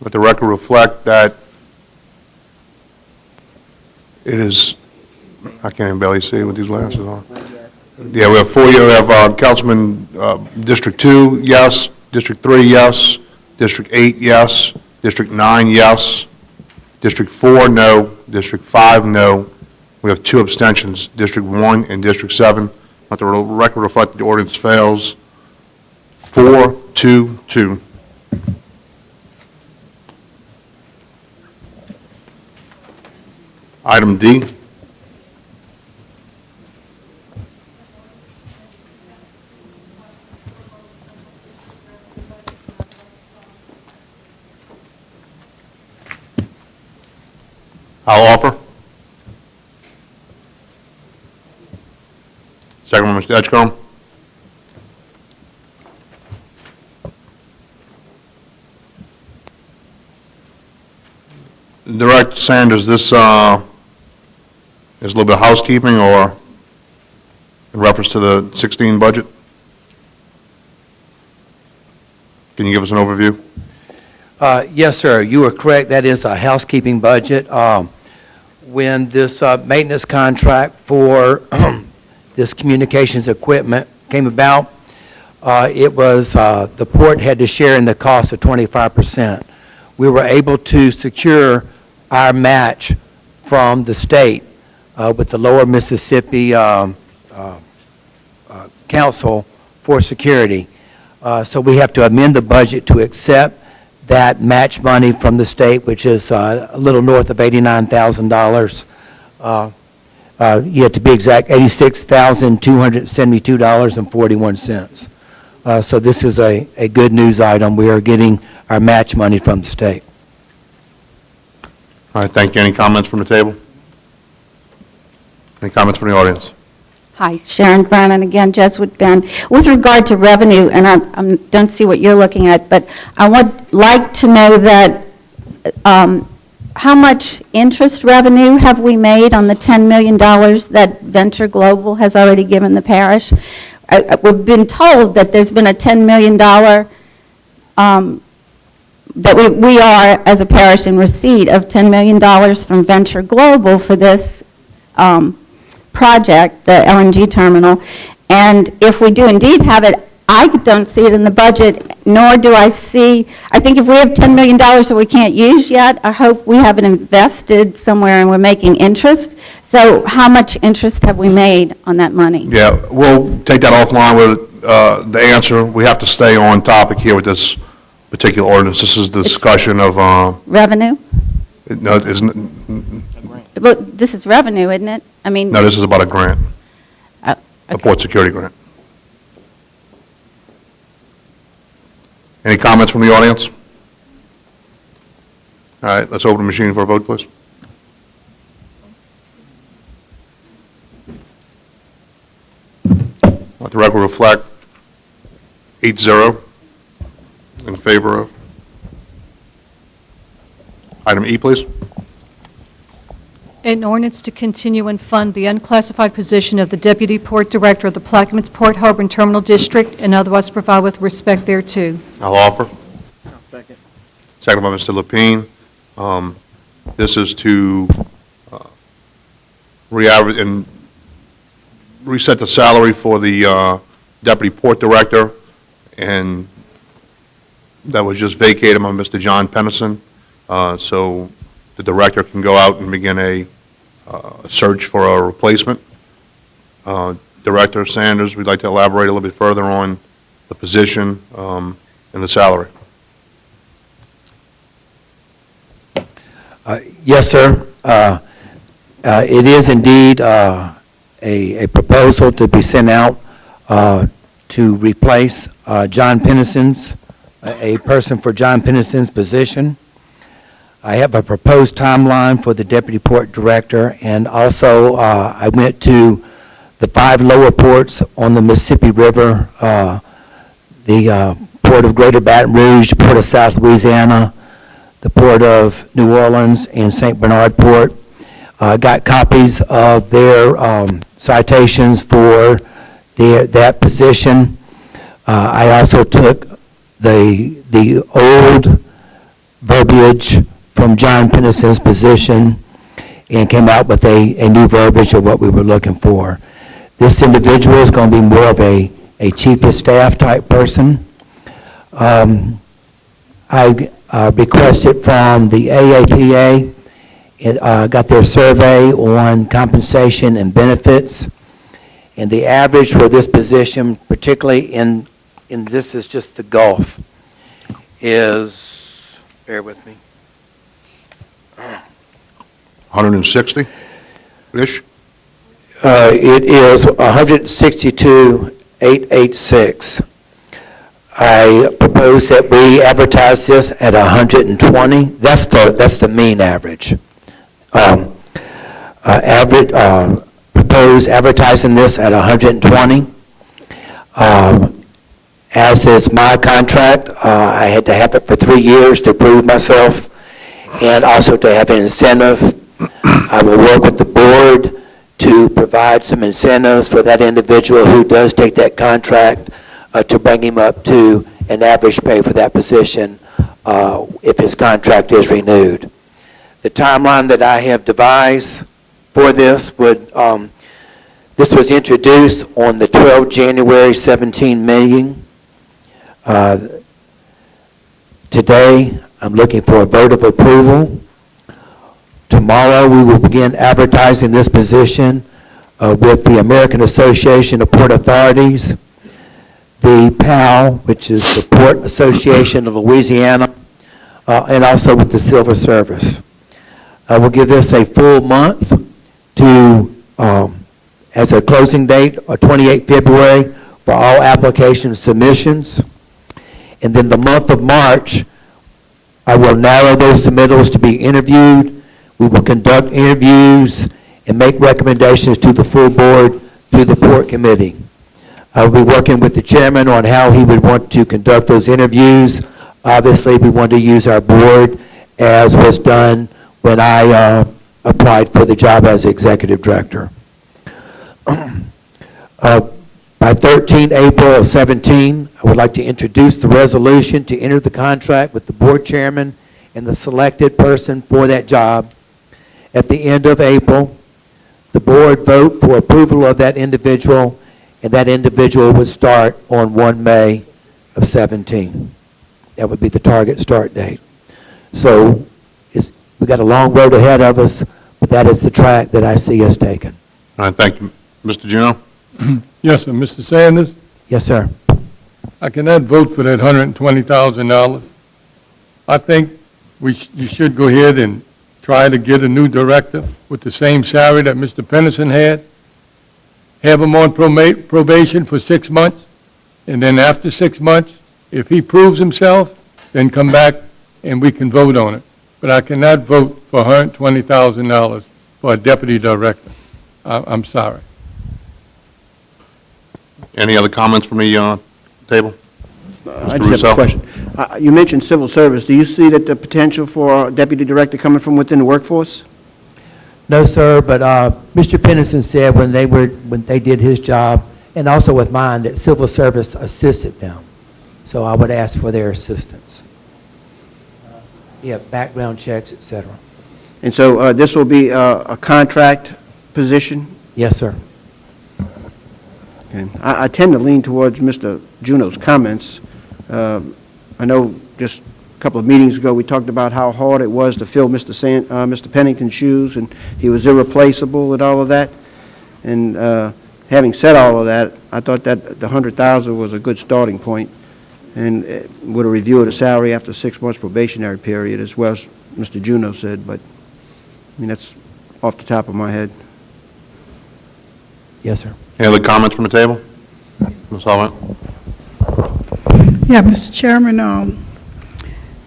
[SPEAKER 2] Let the record reflect that it is, I can't even barely see with these glasses on. Yeah, we have 4, we have Councilman District 2, yes. District 3, yes. District 8, yes. District 9, yes. District 4, no. District 5, no. We have 2 abstentions, District 1 and District 7. Let the record reflect that the ordinance fails 4-2-2. Item D. I'll offer. Second by Mr. Edgecombe. Director Sanders, this is a little bit of housekeeping or in reference to the 16 budget? Can you give us an overview?
[SPEAKER 1] Yes, sir. You are correct. That is a housekeeping budget. When this maintenance contract for this communications equipment came about, it was the port had to share in the cost of 25%. We were able to secure our match from the state with the Lower Mississippi Council for Security. So we have to amend the budget to accept that match money from the state, which is a little north of $89,000. You have to be exact, $86,272.41. So this is a good news item. We are getting our match money from the state.
[SPEAKER 2] All right, thank you. Any comments from the table? Any comments from the audience?
[SPEAKER 6] Hi, Sharon Brannon again, Jesuit Bend. With regard to revenue, and I don't see what you're looking at, but I would like to know that how much interest revenue have we made on the $10 million that Venture Global has already given the parish? We've been told that there's been a $10 million, that we are, as a parish, in receipt of $10 million from Venture Global for this project, the LNG terminal, and if we do indeed have it, I don't see it in the budget, nor do I see, I think if we have $10 million that we can't use yet, I hope we have it invested somewhere and we're making interest. So how much interest have we made on that money?
[SPEAKER 2] Yeah, we'll take that offline with the answer. We have to stay on topic here with this particular ordinance. This is the discussion of...
[SPEAKER 6] Revenue?
[SPEAKER 2] No, it isn't.
[SPEAKER 6] Well, this is revenue, isn't it? I mean...
[SPEAKER 2] No, this is about a grant, a port security grant. Any comments from the audience? All right, let's open the machine for a vote, please. Let the record reflect 8-0 in favor of. Item E, please.
[SPEAKER 8] An ordinance to continue and fund the unclassified position of the Deputy Port Director of the Plaquemines Port Harbor and Terminal District and otherwise provide with respect thereto.
[SPEAKER 2] I'll offer.
[SPEAKER 17] I'll second.
[SPEAKER 2] Second by Mr. Lapine. This is to reset the salary for the Deputy Port Director, and that was just vacated by Mr. John Pennison, so the Director can go out and begin a search for a replacement. Director Sanders, we'd like to elaborate a little bit further on the position and the salary.
[SPEAKER 1] Yes, sir. It is indeed a proposal to be sent out to replace John Pennison's, a person for John Pennison's position. I have a proposed timeline for the Deputy Port Director, and also I went to the 5 lower ports on the Mississippi River, the Port of Greater Baton Rouge, Port of South Louisiana, the Port of New Orleans, and St. Bernard Port. Got copies of their citations for that position. I also took the old verbiage from John Pennison's position and came out with a new verbiage of what we were looking for. This individual is going to be more of a chief of staff type person. I requested from the AAPA, got their survey on compensation and benefits, and the average for this position, particularly in this is just the Gulf, is, bear with me,
[SPEAKER 2] 160-ish?
[SPEAKER 1] It is 162,886. I propose that we advertise this at 120. That's the mean average. Propose advertising this at 120. As is my contract, I had to have it for 3 years to prove myself and also to have an incentive. I will work with the board to provide some incentives for that individual who does take that contract to bring him up to an average pay for that position if his contract is renewed. The timeline that I have devised for this this was introduced on the 12 January 17 meeting. Today, I'm looking for a vote of approval. Tomorrow, we will begin advertising this position with the American Association of Port Authorities, the PAL, which is the Port Association of Louisiana, and also with the Civil Service. I will give this a full month to, as a closing date, 28 February, for all application submissions. And then the month of March, I will narrow those submittals to be interviewed. We will conduct interviews and make recommendations to the full board through the Port Committee. I will be working with the chairman on how he would want to conduct those interviews. Obviously, we want to use our board as was done when I applied for the job as executive director. By 13 April of 17, I would like to introduce the resolution to enter the contract with the board chairman and the selected person for that job. At the end of April, the board vote for approval of that individual, and that individual would start on 1 May of 17. That would be the target start date. So we've got a long road ahead of us, but that is the track that I see us taking.
[SPEAKER 2] All right, thank you. Mr. Juneau?
[SPEAKER 7] Yes, sir. Mr. Sanders,
[SPEAKER 1] Yes, sir.
[SPEAKER 7] I cannot vote for that $120,000. I think you should go ahead and try to get a new director with the same salary that Mr. Pennison had, have him on probation for 6 months, and then after 6 months, if he proves himself, then come back and we can vote on it. But I cannot vote for $120,000 for a deputy director. I'm sorry.
[SPEAKER 2] Any other comments from the table?
[SPEAKER 5] I just have a question. You mentioned civil service. Do you see that the potential for a deputy director coming from within the workforce?
[SPEAKER 1] No, sir, but Mr. Pennison said when they did his job, and also with mine, that civil service assisted them. So I would ask for their assistance. Yeah, background checks, et cetera.
[SPEAKER 5] And so this will be a contract position?
[SPEAKER 1] Yes, sir.
[SPEAKER 5] Okay. I tend to lean towards Mr. Juneau's comments. I know just a couple of meetings ago we talked about how hard it was to fill Mr. Pennington's shoes, and he was irreplaceable and all of that. And having said all of that, I thought that the $100,000 was a good starting point, and with a review of the salary after 6 months probationary period, as well as Mr. Juneau said. But mean, that's off the top of my head.
[SPEAKER 1] Yes, sir.
[SPEAKER 2] Any other comments from the table? Ms. Sullivan?
[SPEAKER 4] Yeah, Mr. Chairman,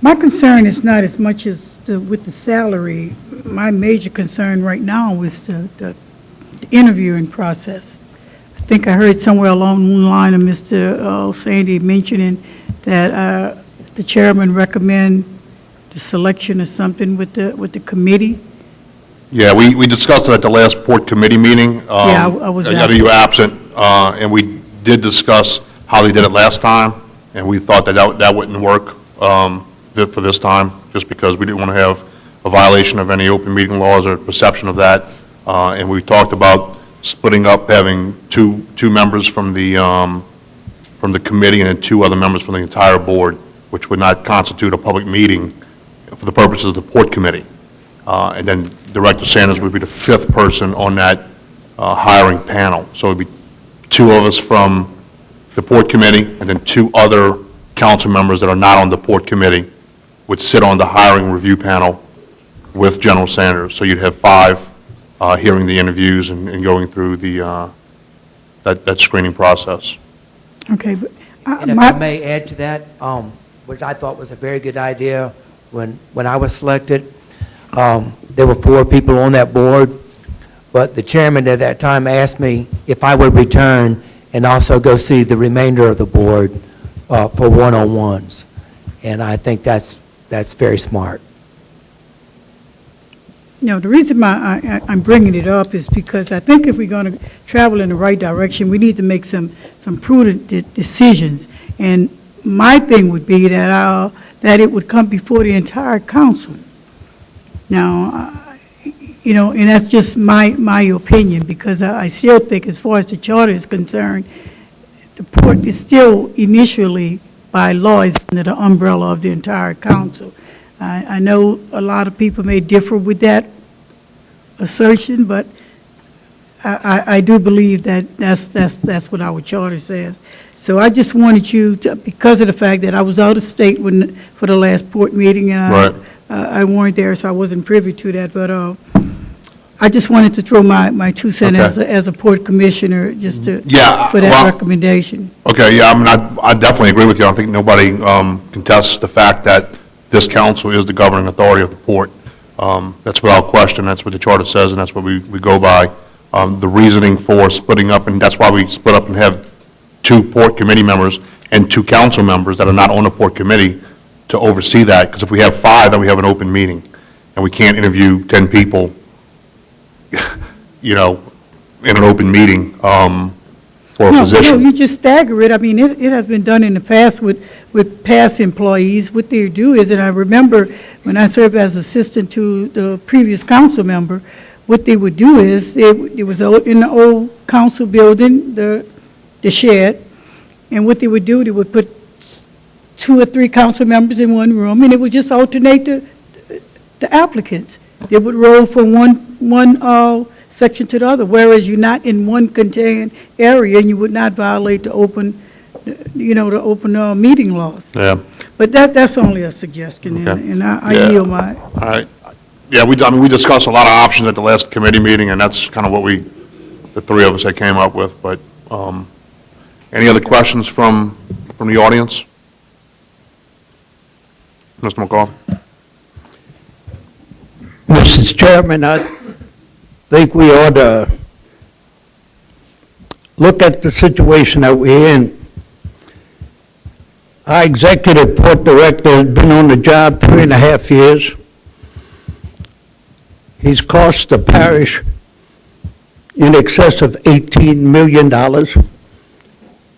[SPEAKER 4] my concern is not as much as with the salary. My major concern right now is the interviewing process. I think I heard somewhere along the line of Mr. Sandy mentioning that the chairman recommend the selection of something with the committee.
[SPEAKER 2] Yeah, we discussed it at the last Port Committee meeting.
[SPEAKER 4] Yeah, I was
[SPEAKER 2] know you were absent, and we did discuss how they did it last time, and we thought that wouldn't work for this time, just because we didn't want to have a violation of any open meeting laws or perception of that. And we talked about splitting up, having two members from the committee and then 2 other members from the entire board, which would not constitute a public meeting for the purposes of the Port Committee. And then Director Sanders would be the 5th person on that hiring panel. So it would be 2 of us from the Port Committee, and then 2 other council members that are not on the Port Committee would sit on the hiring review panel with General Sanders. So you'd have 5 hearing the interviews and going through that screening process.
[SPEAKER 4] Okay, but
[SPEAKER 1] And if I may add to that, which I thought was a very good idea, when I was selected, there were 4 people on that board, but the chairman at that time asked me if I would return and also go see the remainder of the board for one-on-ones. And I think that's very smart.
[SPEAKER 4] No, the reason I'm bringing it up is because I think if we're going to travel in the right direction, we need to make some prudent decisions. And my thing would be that it would come before the entire council. Now, and that's just my opinion, because I still think, as far as the charter is concerned, the port is still initially, by law, is under the umbrella of the entire council. I know a lot of people may differ with that assertion, but I do believe that's what our charter says. So I just wanted you to, because of the fact that I was out of state for the last port meeting, and I weren't there, so I wasn't privy to that, but I just wanted to throw my 2 cents as a port commissioner, just for that recommendation.
[SPEAKER 2] Okay, yeah, I mean, I definitely agree with you. I don't think nobody contests the fact that this council is the governing authority of the port. That's without question. That's what the charter says, and that's what we go by. The reasoning for splitting up, and that's why we split up and have 2 port committee members and 2 council members that are not on the port committee to oversee that, because if we have 5, then we have an open meeting, and we can't interview 10 people, in an open meeting for a position.
[SPEAKER 4] No, you just stagger it. I mean, it has been done in the past with past employees. What they do is, and I remember when I served as assistant to the previous council member, what they would do is, it was in the old council building, the shed, and what they would do, they would put 2 or 3 council members in one room, and it would just alternate the applicants. They would roll from one section to the other, whereas you're not in one contained area, and you would not violate the open meeting laws.
[SPEAKER 2] Yeah.
[SPEAKER 4] But that's only a suggestion,
[SPEAKER 2] Okay.
[SPEAKER 4] and I
[SPEAKER 2] Yeah.
[SPEAKER 4] yield my.
[SPEAKER 2] All right. Yeah, we discussed a lot of options at the last committee meeting, and that's kind of what the 3 of us had came up with, but any other questions from the audience? Mr. McCall?
[SPEAKER 10] Mr. Chairman, I think we ought to look at the situation that we're in. Our executive port director has been on the job 3.5 years. He's cost the parish in excess of $18 million,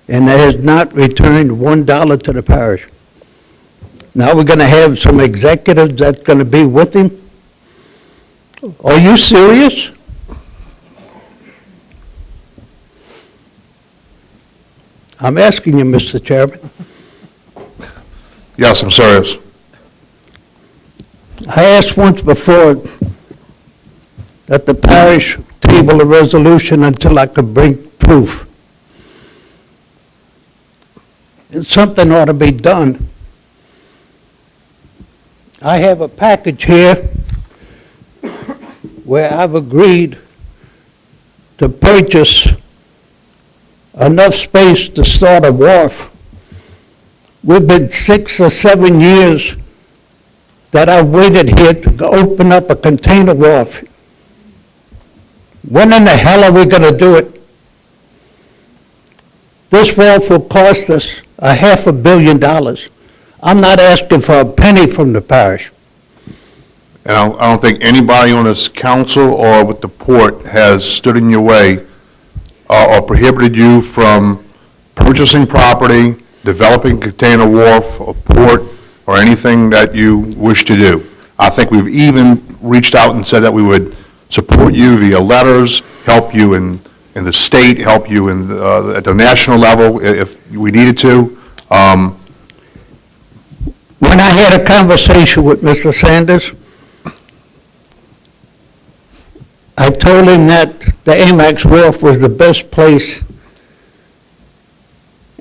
[SPEAKER 10] and has not returned $1 to the parish. Now we're going to have some executives that's going to be with him? Are you serious? I'm asking you, Mr. Chairman.
[SPEAKER 2] Yes, I'm serious.
[SPEAKER 10] I asked once before that the parish table a resolution until I could bring proof. And something ought to be done. I have a package here where I've agreed to purchase enough space to start a wharf. We've been 6 or 7 years that I've waited here to open up a container wharf. When in the hell are we going to do it? This wharf will cost us $500 million. I'm not asking for a penny from the parish.
[SPEAKER 2] And I don't think anybody on this council or with the port has stood in your way or prohibited you from purchasing property, developing a container wharf, a port, or anything that you wish to do. I think we've even reached out and said that we would support you via letters, help you in the state, help you at the national level if we needed to.
[SPEAKER 10] When I had a conversation with Mr. Sanders, I told him that the Amex Wharf was the best place,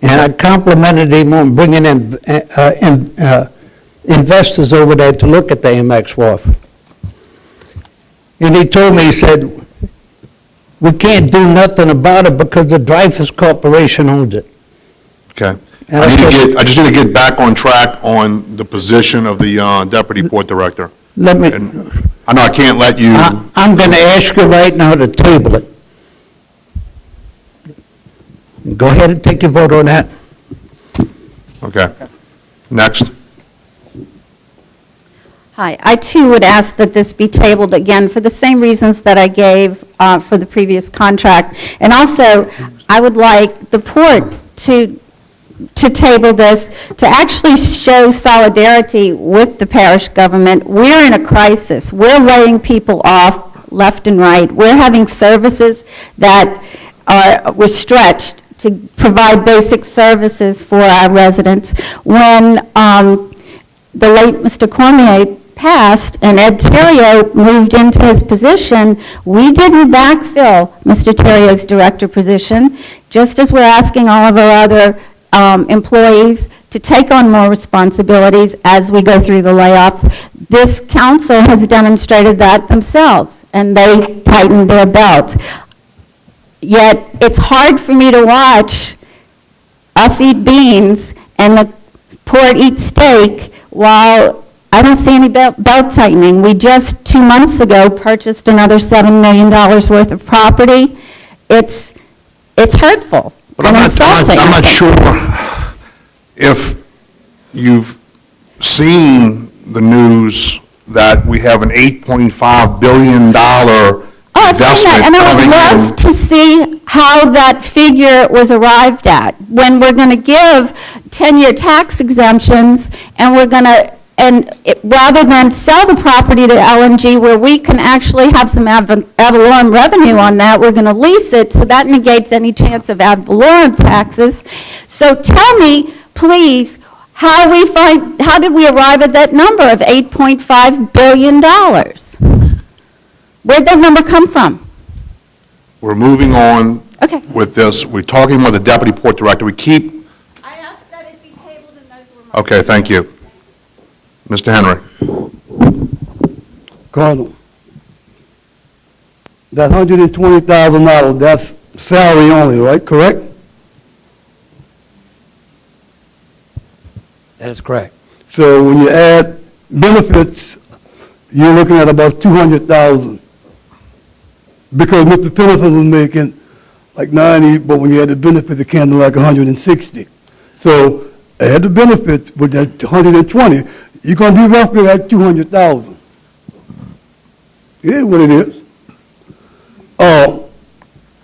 [SPEAKER 10] and I complimented him on bringing in investors over there to look at the Amex Wharf. And he told me, he said, we can't do nothing about it because the Dreyfus Corporation owns it.
[SPEAKER 2] Okay.
[SPEAKER 10] And
[SPEAKER 2] I just need to get back on track on the position of the deputy port director.
[SPEAKER 10] Let me,
[SPEAKER 2] I know I can't let you.
[SPEAKER 10] I'm going to ask you right now to table it. Go ahead and take your vote on that.
[SPEAKER 2] Okay. Next.
[SPEAKER 6] Hi, I too would ask that this be tabled again for the same reasons that I gave for the previous contract. And also, I would like the port to table this, to actually show solidarity with the parish government. We're in a crisis. We're laying people off left and right. We're having services that we're stretched to provide basic services for our residents. When the late Mr. Cormier passed and Ed Terrio moved into his position, we didn't backfill Mr. Terrio's director position, just as we're asking all of our other employees to take on more responsibilities as we go through the layoffs. This council has demonstrated that themselves, and they tightened their belt. Yet, it's hard for me to watch us eat beans and the port eat steak while I don't see any belt tightening. We just 2 months ago purchased another $7 million worth of property. It's hurtful and insulting.
[SPEAKER 2] I'm not sure if you've seen the news that we have an $8.5 billion
[SPEAKER 6] I've seen that, and I would love to see how that figure was arrived at. When we're going to give 10-year tax exemptions, and we're going to, rather than sell the property to LNG where we can actually have some ad valorem revenue on that, we're going to lease it, so that negates any chance of ad valorem taxes. So tell me, please, how did we arrive at that number of $8.5 billion? Where'd that number come from?
[SPEAKER 2] We're moving on with this. We're talking about the deputy port director. I asked that it be tabled, and those were my... Okay, thank you. Mr. Henry.
[SPEAKER 3] Colonel, that $120,000, that's salary only, right? Correct?
[SPEAKER 1] That is correct.
[SPEAKER 3] So when you add benefits, you're looking at about $200,000. Because Mr. Pennison was making like 90, but when you add the benefits, it came to like 160. So add the benefits with that 120, you're going to be roughly at 200,000. It is what it is.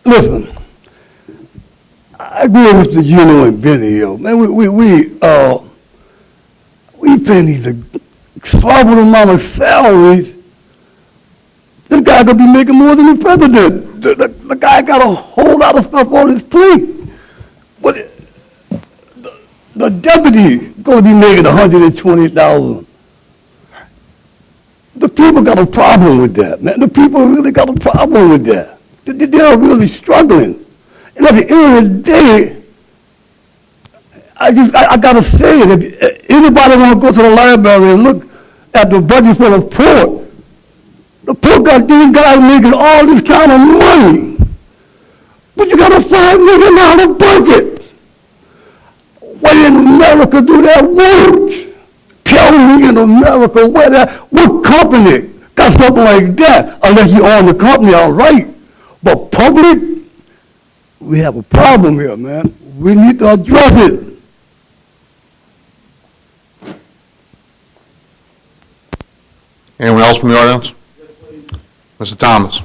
[SPEAKER 3] Listen, I agree with Mr. Gino and Benny here. Man, we pay these exorbitant amount of salaries. This guy could be making more than the president. The guy got a whole lot of stuff on his plate. But the deputy is going to be making $120,000. The people got a problem with that, man. The people really got a problem with that. They're really struggling. And at the end of the day, I got to say, if anybody want to go to the library and look at the budget for the port, The port got these guys making all this kind of money, but you got a $5 million budget. Where in America do that work? Tell me in America what company got something like that, unless you own the company, all right. But public, we have a problem here, man. We need to address it.
[SPEAKER 2] Anyone else from the audience? Mr. Thomas?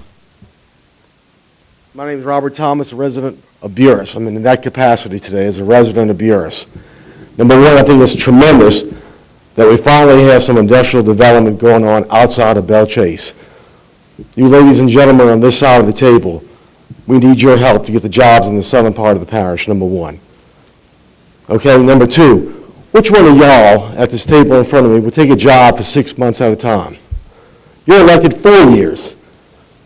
[SPEAKER 13] My name is Robert Thomas, a resident of Buras. I'm in that capacity today as a resident of Buras. Number one, I think it's tremendous that we finally have some industrial development going on outside of Belle Chase. You ladies and gentlemen on this side of the table, we need your help to get the jobs in the southern part of the parish, number one. Okay, number two, which one of y'all at this table in front of me would take a job for 6 months at a time? You're elected 4 years.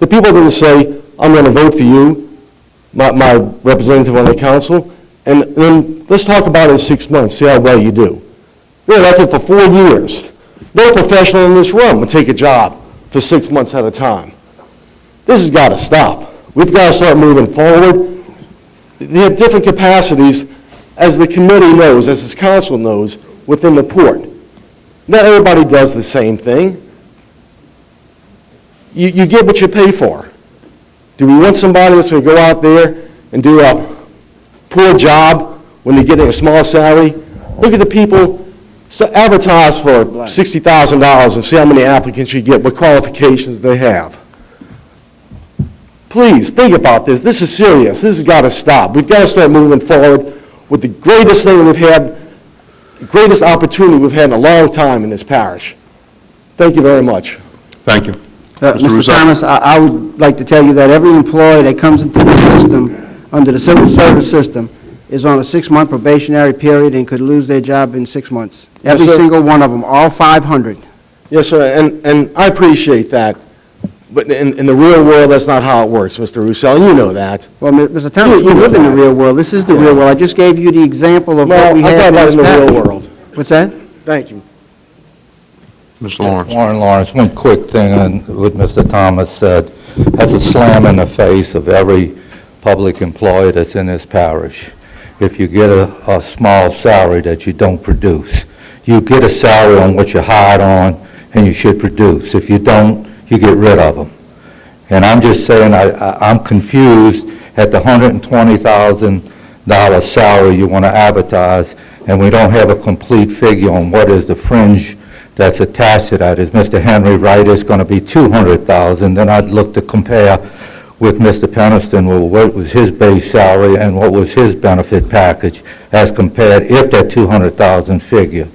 [SPEAKER 13] The people are going to say, I'm going to vote for you, my representative on the council, and then let's talk about it in 6 months, see how well you do. You're elected for 4 years. No professional in this room would take a job for 6 months at a time. This has got to stop. We've got to start moving forward. They have different capacities, as the committee knows, as this council knows, within the port. Not everybody does the same thing. You get what you pay for. Do we want somebody that's going to go out there and do a poor job when they're getting a small salary? Look at the people, advertise for $60,000 and see how many applicants you get, what qualifications they have. Please, think about this. This is serious. This has got to stop. We've got to start moving forward with the greatest thing we've had, the greatest opportunity we've had in a long time in this parish. Thank you very much.
[SPEAKER 2] Thank you.
[SPEAKER 5] Mr. Thomas, I would like to tell you that every employee that comes into the system, under the civil service system, is on a 6-month probationary period and could lose their job in 6 months. Every single one of them, all 500.
[SPEAKER 13] Yes, sir, and I appreciate that. But in the real world, that's not how it works, Mr. Roussel, and you know that.
[SPEAKER 5] Well, Mr. Thomas, you live in the real world. This is the real world. I just gave you the example of what we
[SPEAKER 13] I
[SPEAKER 5] have
[SPEAKER 13] thought about
[SPEAKER 5] in
[SPEAKER 13] in the
[SPEAKER 5] this
[SPEAKER 13] real
[SPEAKER 5] parish.
[SPEAKER 13] world.
[SPEAKER 5] What's that?
[SPEAKER 13] Thank you.
[SPEAKER 2] Mr. Lawrence.
[SPEAKER 15] Warren Lawrence, one quick thing on what Mr. Thomas said. That's a slam in the face of every public employee that's in this parish. If you get a small salary that you don't produce, you get a salary on what you're hired on, and you should produce. If you don't, you get rid of them. And I'm just saying, I'm confused at the $120,000 salary you want to advertise, and we don't have a complete figure on what is the fringe that's attached to that. Is Mr. Henry right? It's going to be $200,000. Then I'd look to compare with Mr. Peniston, well, what was his base salary and what was his benefit package as compared, if that $200,000 figure.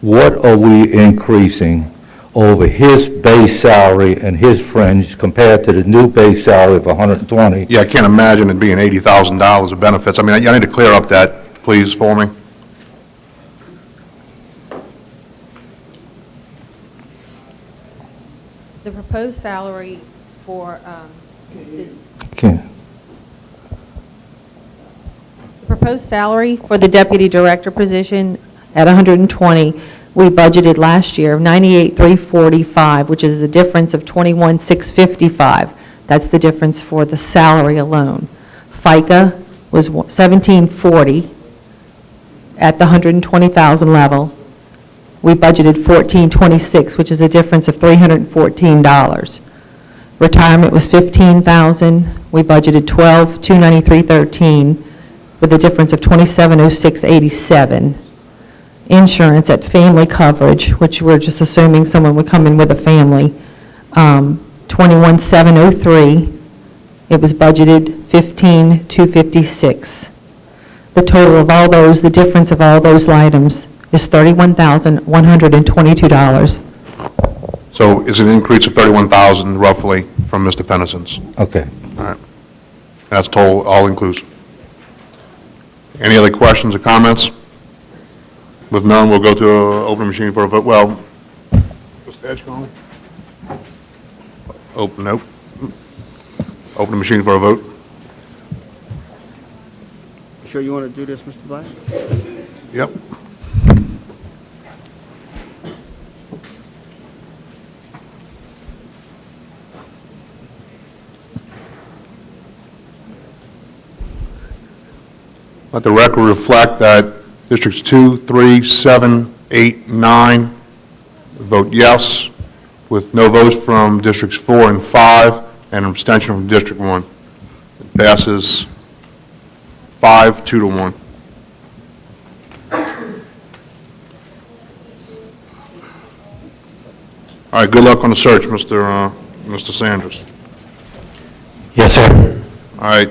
[SPEAKER 15] What are we increasing over his base salary and his fringe compared to the new base salary of $120,000?
[SPEAKER 2] Yeah, I can't imagine it being $80,000 of benefits. I mean, I need to clear up that, please, for me.
[SPEAKER 18] The proposed salary for, the proposed salary for the deputy director position at 120, we budgeted last year of 98,345, which is a difference of 21,655. That's the difference for the salary alone. FICA was 1740 at the 120,000 level. We budgeted 1426, which is a difference of $314. Retirement was 15,000. We budgeted 12,293.13 with a difference of 2706.87. Insurance at family coverage, which we're just assuming someone would come in with a family, 21,703. It was budgeted 15,256. The total of all those, the difference of all those items is $31,122.
[SPEAKER 2] So it's an increase of $31,000 roughly from Mr. Penison's.
[SPEAKER 15] Okay.
[SPEAKER 2] All right. That's total, all inclusive. Any other questions or comments? With none, we'll go to open machine for a vote. Well, Mr. Edgecombe? Open, nope. Open the machine for a vote.
[SPEAKER 5] You sure you want to do this, Mr. Black?
[SPEAKER 2] Yep. Let the record reflect that Districts 2, 3, 7, 8, 9 vote yes, with no votes from Districts 4 and 5, and an abstention from District 1. It passes 5-2 to 1. All right, good luck on the search, Mr. Sanders.
[SPEAKER 10] Yes, sir.
[SPEAKER 2] All right,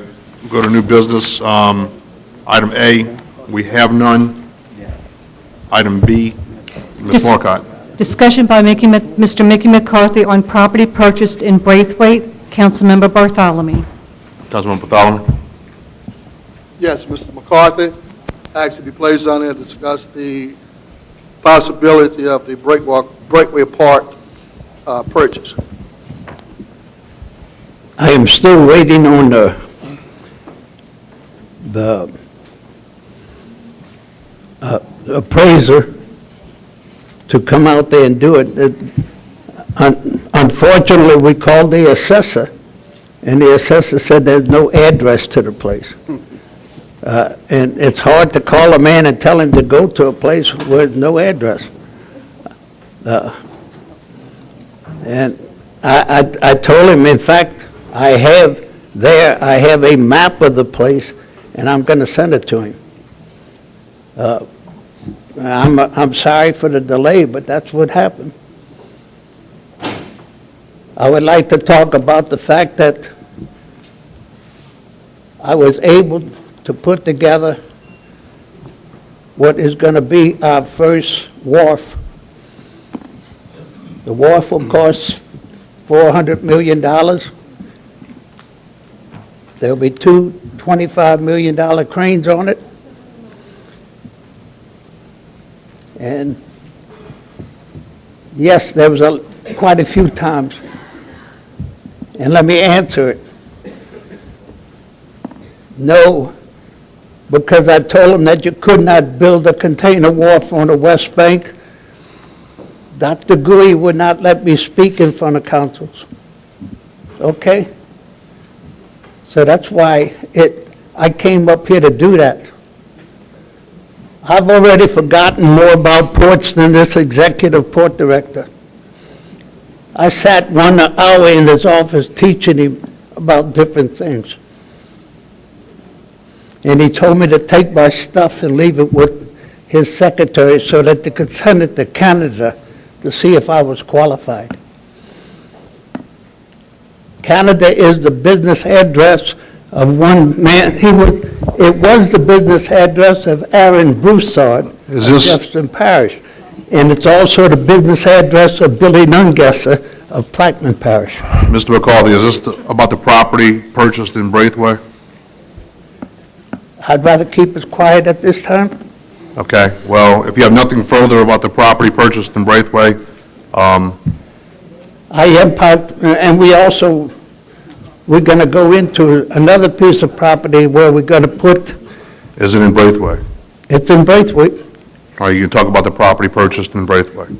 [SPEAKER 2] go to new business. Item A, we have none. Item B, Ms.
[SPEAKER 8] Dis-
[SPEAKER 2] Marcotte.
[SPEAKER 8] Discussion by Mr. Mickey McCarthy on property purchased in Braithwaite. Councilmember Bartholomew.
[SPEAKER 2] Councilman Bartholomew.
[SPEAKER 22] Yes, Mr. McCarthy, asked to be placed on there to discuss the possibility of the Breakaway Park purchase.
[SPEAKER 10] I am still waiting on the appraiser to come out there and do it. Unfortunately, we called the assessor, and the assessor said there's no address to the place. And it's hard to call a man and tell him to go to a place with no address. And I told him, in fact, I have a map of the place, and I'm going to send it to him. I'm sorry for the delay, but that's what happened. I would like to talk about the fact that I was able to put together what is going to be our first wharf. The wharf will cost $400 million. There'll be two $25 million cranes on it. And yes, there was quite a few times. And let me answer it. No, because I told them that you could not build a container wharf on the West Bank. Dr. Gui would not let me speak in front of councils. Okay? So that's why I came up here to do that. I've already forgotten more about ports than this executive port director. I sat 1 hour in his office teaching him about different things. And he told me to take my stuff and leave it with his secretary so that they could send it to Canada to see if I was qualified. Canada is the business address of one man. It was the business address of Aaron Broussard of Jefferson Parish. And it's also the business address of Billy Nungesser of Plaquemine Parish.
[SPEAKER 2] Mr. McCarthy, is this about the property purchased in Braithwaite?
[SPEAKER 10] I'd rather keep it quiet at this time.
[SPEAKER 2] Okay, well, if you have nothing further about the property purchased in Braithwaite,
[SPEAKER 10] I am and we're going to go into another piece of property where we're going to put.
[SPEAKER 2] is it in Braithwaite?
[SPEAKER 10] It's in Braithwaite.
[SPEAKER 2] All right, you can talk about the property purchased in Braithwaite.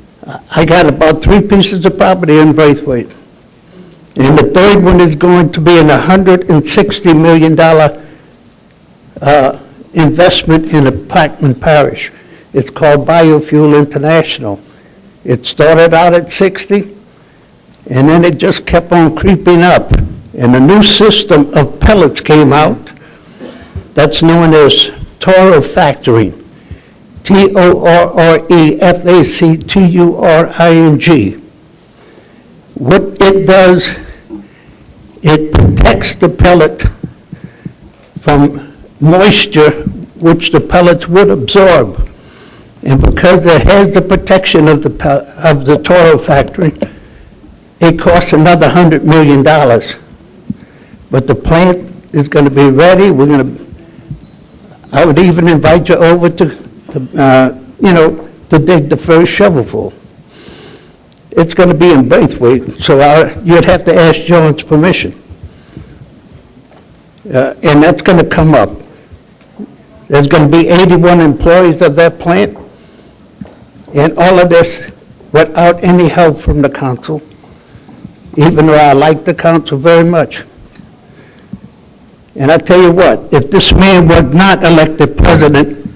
[SPEAKER 10] I got about 3 pieces of property in Braithwaite. And the third one is going to be an $160 million investment in a Plaquemine Parish. It's called Biofuel International. It started out at 60, and then it just kept on creeping up. And a new system of pellets came out that's known as Toro Factoring. Torrefacturing. What it does, it protects the pellet from moisture, which the pellets would absorb. And because it has the protection of the Toro Factory, it costs another $100 million. But the plant is going to be ready. I would even invite you over to dig the first shovelful. It's going to be in Braithwaite, so you'd have to ask John's permission. And that's going to come up. There's going to be 81 employees of that plant, and all of this without any help from the council, even though I like the council very much. And I tell you what, if this man was not elected president,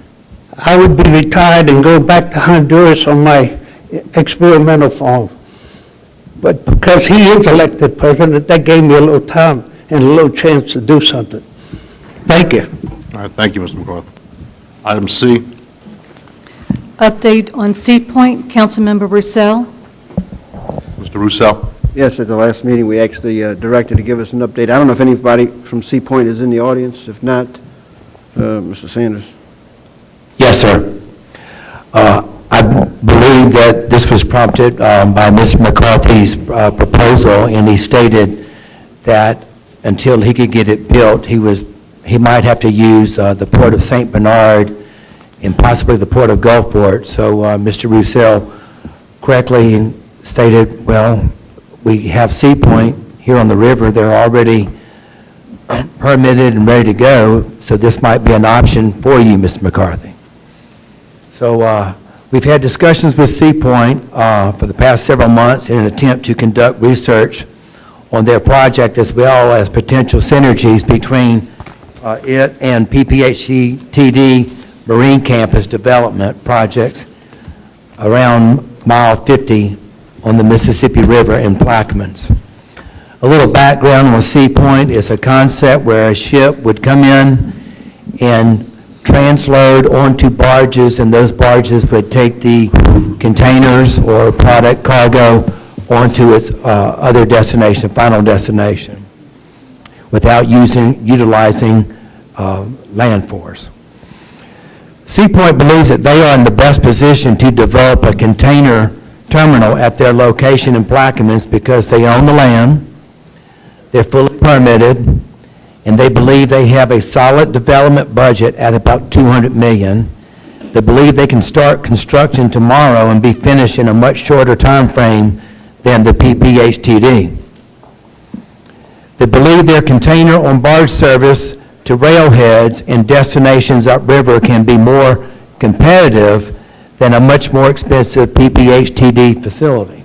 [SPEAKER 10] I would be retired and go back to Honduras on my experimental farm. But because he is elected president, that gave me a little time and a little chance to do something. Thank you.
[SPEAKER 2] All right, thank you, Mr. McCarthy. Item C,
[SPEAKER 8] Update on Sea Point, Councilmember Roussel.
[SPEAKER 2] Mr. Roussel.
[SPEAKER 5] Yes, at the last meeting, we asked the director to give us an update. I don't know if anybody from Sea Point is in the audience. If not, Mr. Sanders.
[SPEAKER 1] Yes, sir. I believe that this was prompted by Mr. McCarthy's proposal, and he stated that until he could get it built, he might have to use the Port of St. Bernard and possibly the Port of Gulfport. So Mr. Roussel correctly stated, well, we have Sea Point here on the river. They're already permitted and ready to go, so this might be an option for you, Mr. McCarthy. So we've had discussions with Sea Point for the past several months in an attempt to conduct research on their project as well as potential synergies between it and PPHTD Marine Campus development projects around Mile 50 on the Mississippi River in Plaquemines. A little background on Sea Point is a concept where a ship would come in and transload onto barges, and those barges would take the containers or product cargo onto its other destination, final destination, without utilizing land force. Sea Point believes that they are in the best position to develop a container terminal at their location in Plaquemines because they own the land, they're fully permitted, and they believe they have a solid development budget at about $200 million. They believe they can start construction tomorrow and be finished in a much shorter time frame than the PPHTD. They believe their container on barge service to railheads and destinations upriver can be more competitive than a much more expensive PPHTD facility.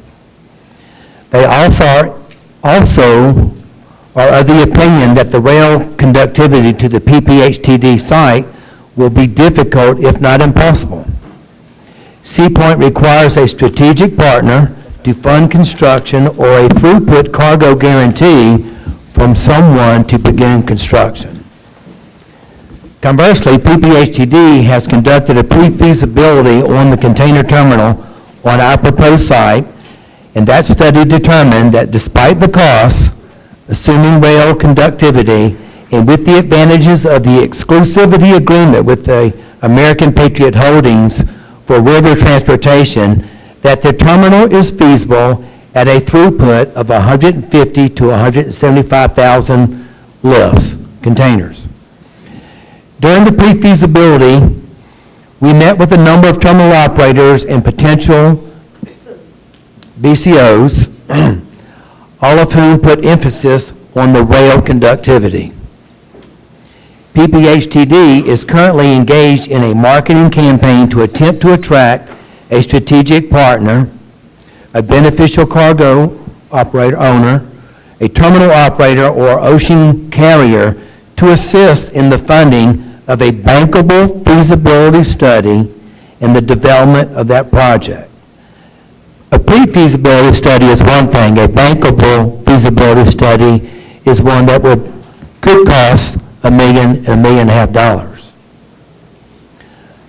[SPEAKER 1] They also are of the opinion that the rail conductivity to the PPHTD site will be difficult, if not impossible. Sea Point requires a strategic partner to fund construction or a throughput cargo guarantee from someone to begin construction. Conversely, PPHTD has conducted a pre-feasibility on the container terminal on our proposed site, and that study determined that despite the costs, assuming rail conductivity, and with the advantages of the exclusivity agreement with the American Patriot Holdings for river transportation, that the terminal is feasible at a throughput of 150 to 175,000 lifts, containers. During the pre-feasibility, we met with a number of terminal operators and potential BCOs, all of whom put emphasis on the rail conductivity. PPHTD is currently engaged in a marketing campaign to attempt to attract a strategic partner, a beneficial cargo operator owner, a terminal operator, or ocean carrier to assist in the funding of a bankable feasibility study and the development of that project. A pre-feasibility study is one thing. A bankable feasibility study is one that could cost $1 million and $1.5 million.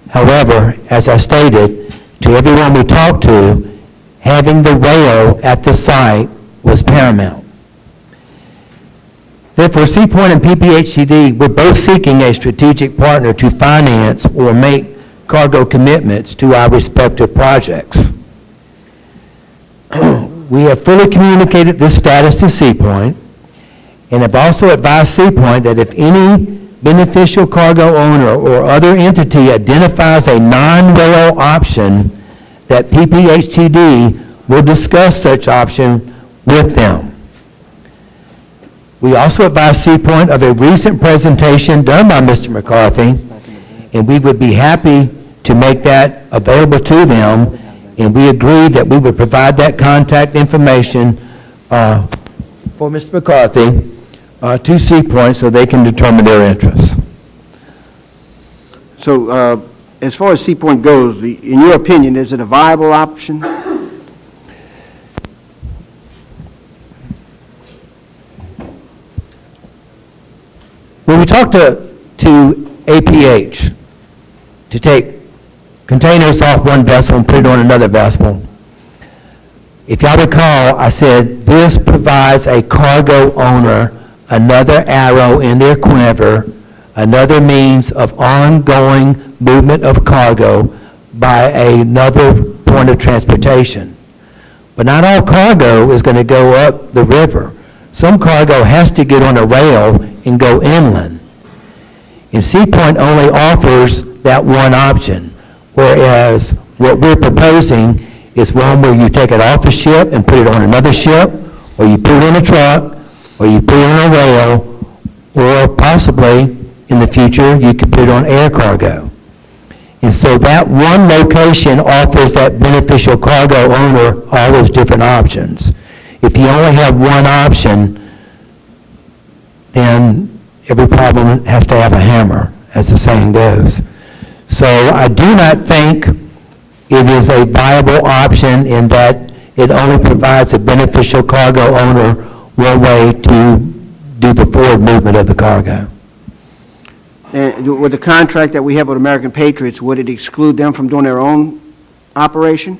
[SPEAKER 1] However, as I stated, to everyone we talked to, having the rail at the site was paramount. Therefore, Sea Point and PPHTD were both seeking a strategic partner to finance or make cargo commitments to our respective projects. We have fully communicated this status to Sea Point and have also advised Sea Point that if any beneficial cargo owner or other entity identifies a non-rail option, that PPHTD will discuss such option with them. We also advised Sea Point of a recent presentation done by Mr. McCarthy, and we would be happy to make that available to them, and we agreed that we would provide that contact information for Mr. McCarthy to Sea Point so they can determine their interests.
[SPEAKER 5] So, as far as Sea Point goes, in your opinion, is it a viable option?
[SPEAKER 1] When we talked to APH to take containers off one vessel and put it on another vessel, if y'all recall, I said this provides a cargo owner another arrow in their quiver, another means of ongoing movement of cargo by another point of transportation. But not all cargo is going to go up the river. Some cargo has to get on a rail and go inland. And Sea Point only offers that one option, whereas what we're proposing is one where you take it off a ship and put it on another ship, or you put it on a truck, or you put it on a rail, or possibly in the future you could put it on air cargo. And so that one location offers that beneficial cargo owner all those different options. If you only have one option, then every problem has to have a hammer, as the saying goes. So I do not think it is a viable option in that it only provides a beneficial cargo owner one way to do the forward movement of the cargo.
[SPEAKER 5] And with the contract that we have with American Patriots, would it exclude them from doing their own operation?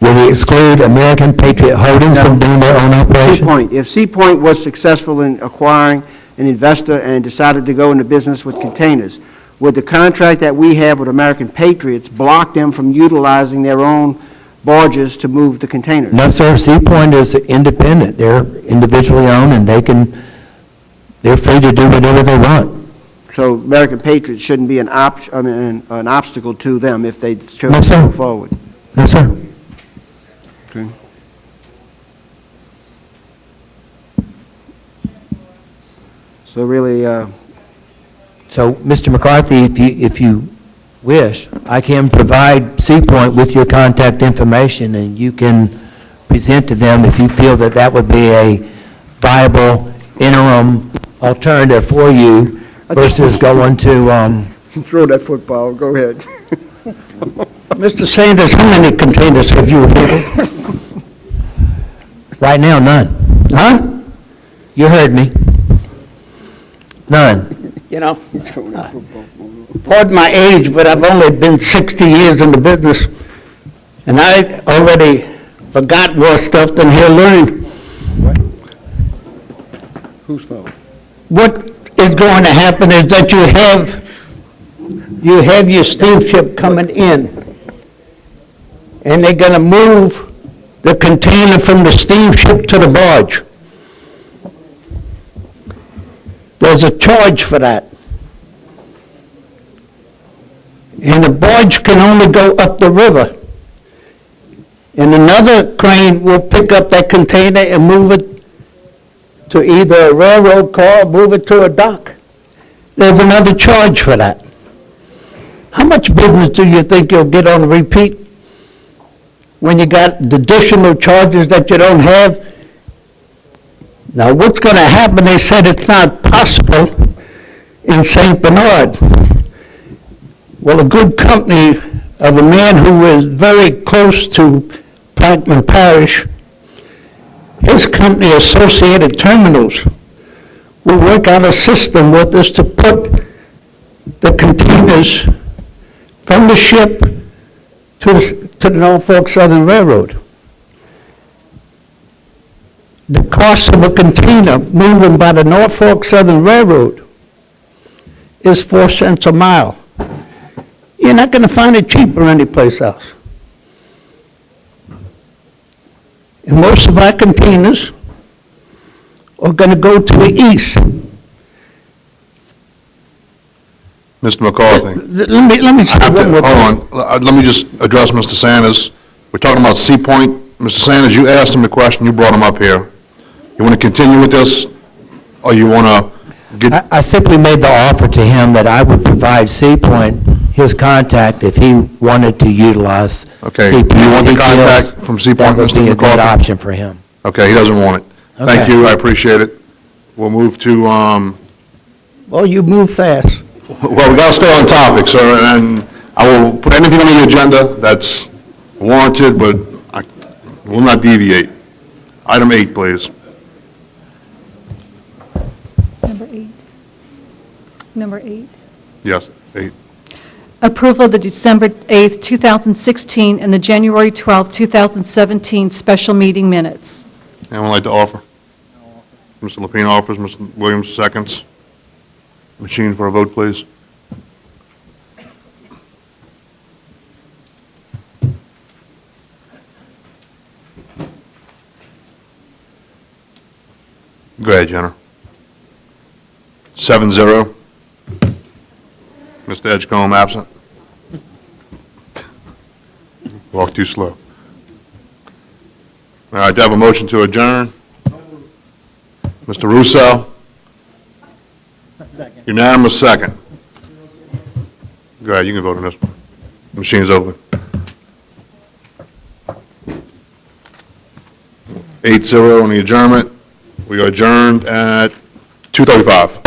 [SPEAKER 1] Would it exclude American Patriot Holdings from doing their own operation?
[SPEAKER 5] Sea Point. If Sea Point was successful in acquiring an investor and decided to go into business with containers, would the contract that we have with American Patriots block them from utilizing their own barges to move the containers?
[SPEAKER 1] No, sir. Sea Point is independent. They're individually owned, and they're free to do whatever they want.
[SPEAKER 5] So American Patriots shouldn't be an obstacle to them if they chose
[SPEAKER 1] No,
[SPEAKER 5] to
[SPEAKER 1] sir.
[SPEAKER 5] go forward?
[SPEAKER 1] No, sir.
[SPEAKER 5] Okay. So really,
[SPEAKER 1] So, Mr. McCarthy, if you wish, I can provide Sea Point with your contact information, and you can present to them if you feel that that would be a viable interim alternative for you versus going to,
[SPEAKER 5] throw that football, go ahead.
[SPEAKER 10] Mr. Sanders, how many containers have you handled?
[SPEAKER 1] right now, none.
[SPEAKER 10] Huh?
[SPEAKER 1] You heard me. None.
[SPEAKER 10] You know, pardon my age, but I've only been 60 years in the business, and I already forgot more stuff than he'll learn.
[SPEAKER 5] Whose fault?
[SPEAKER 10] What is going to happen is that you have your steamship coming in, and they're going to move the container from the steamship to the barge. There's a charge for that. And the barge can only go up the river. And another crane will pick up that container and move it to either a railroad car or move it to a dock. There's another charge for that. How much business do you think you'll get on repeat when you got the additional charges that you don't have? Now, what's going to happen, they said it's not possible in St. Bernard. Well, a good company of a man who is very close to Plaquemine Parish, his company, Associated Terminals, will work out a system with us to put the containers from the ship to the Norfolk Southern Railroad. The cost of a container moving by the Norfolk Southern Railroad is 4 cents a mile. You're not going to find it cheaper anyplace else. And most of our containers are going to go to the east.
[SPEAKER 2] Mr. McCarthy.
[SPEAKER 10] Let me say one more thing.
[SPEAKER 2] Hold on. Let me just address Mr. Sanders. We're talking about Sea Point. Mr. Sanders, you asked him the question. You brought him up here. You want to continue with this, or you want to get...
[SPEAKER 1] I simply made the offer to him that I would provide Sea Point his contact if he wanted to utilize
[SPEAKER 2] Okay.
[SPEAKER 1] Sea Point.
[SPEAKER 2] Do you want the
[SPEAKER 1] He feels
[SPEAKER 2] contact from Sea Point,
[SPEAKER 1] that would
[SPEAKER 2] Mr.
[SPEAKER 1] be a good
[SPEAKER 2] McCarthy?
[SPEAKER 1] option for him.
[SPEAKER 2] Okay, he doesn't want it. Thank
[SPEAKER 1] Okay.
[SPEAKER 2] you, I appreciate it. We'll move to,
[SPEAKER 10] Well, you move fast.
[SPEAKER 2] well, we got to stay on topic, sir, and I will put anything on the agenda that's warranted, but I will not deviate. Item 8, please.
[SPEAKER 8] Number 8. Number 8.
[SPEAKER 2] Yes, 8.
[SPEAKER 8] Approval of the December 8th, 2016, and the January 12th, 2017 special meeting minutes.
[SPEAKER 2] Anyone like to offer? Mr. Lapine offers, Mr. Williams seconds. Machine for a vote, please. Go ahead, Jenner. 7-0. Mr. Edgecombe absent. Walk too slow. All right, do I have a motion to adjourn? Mr. Russo? Unanimous second. Go ahead, you can vote on this one. The machine is open. 8-0 on the adjournment. We are adjourned at 2:35.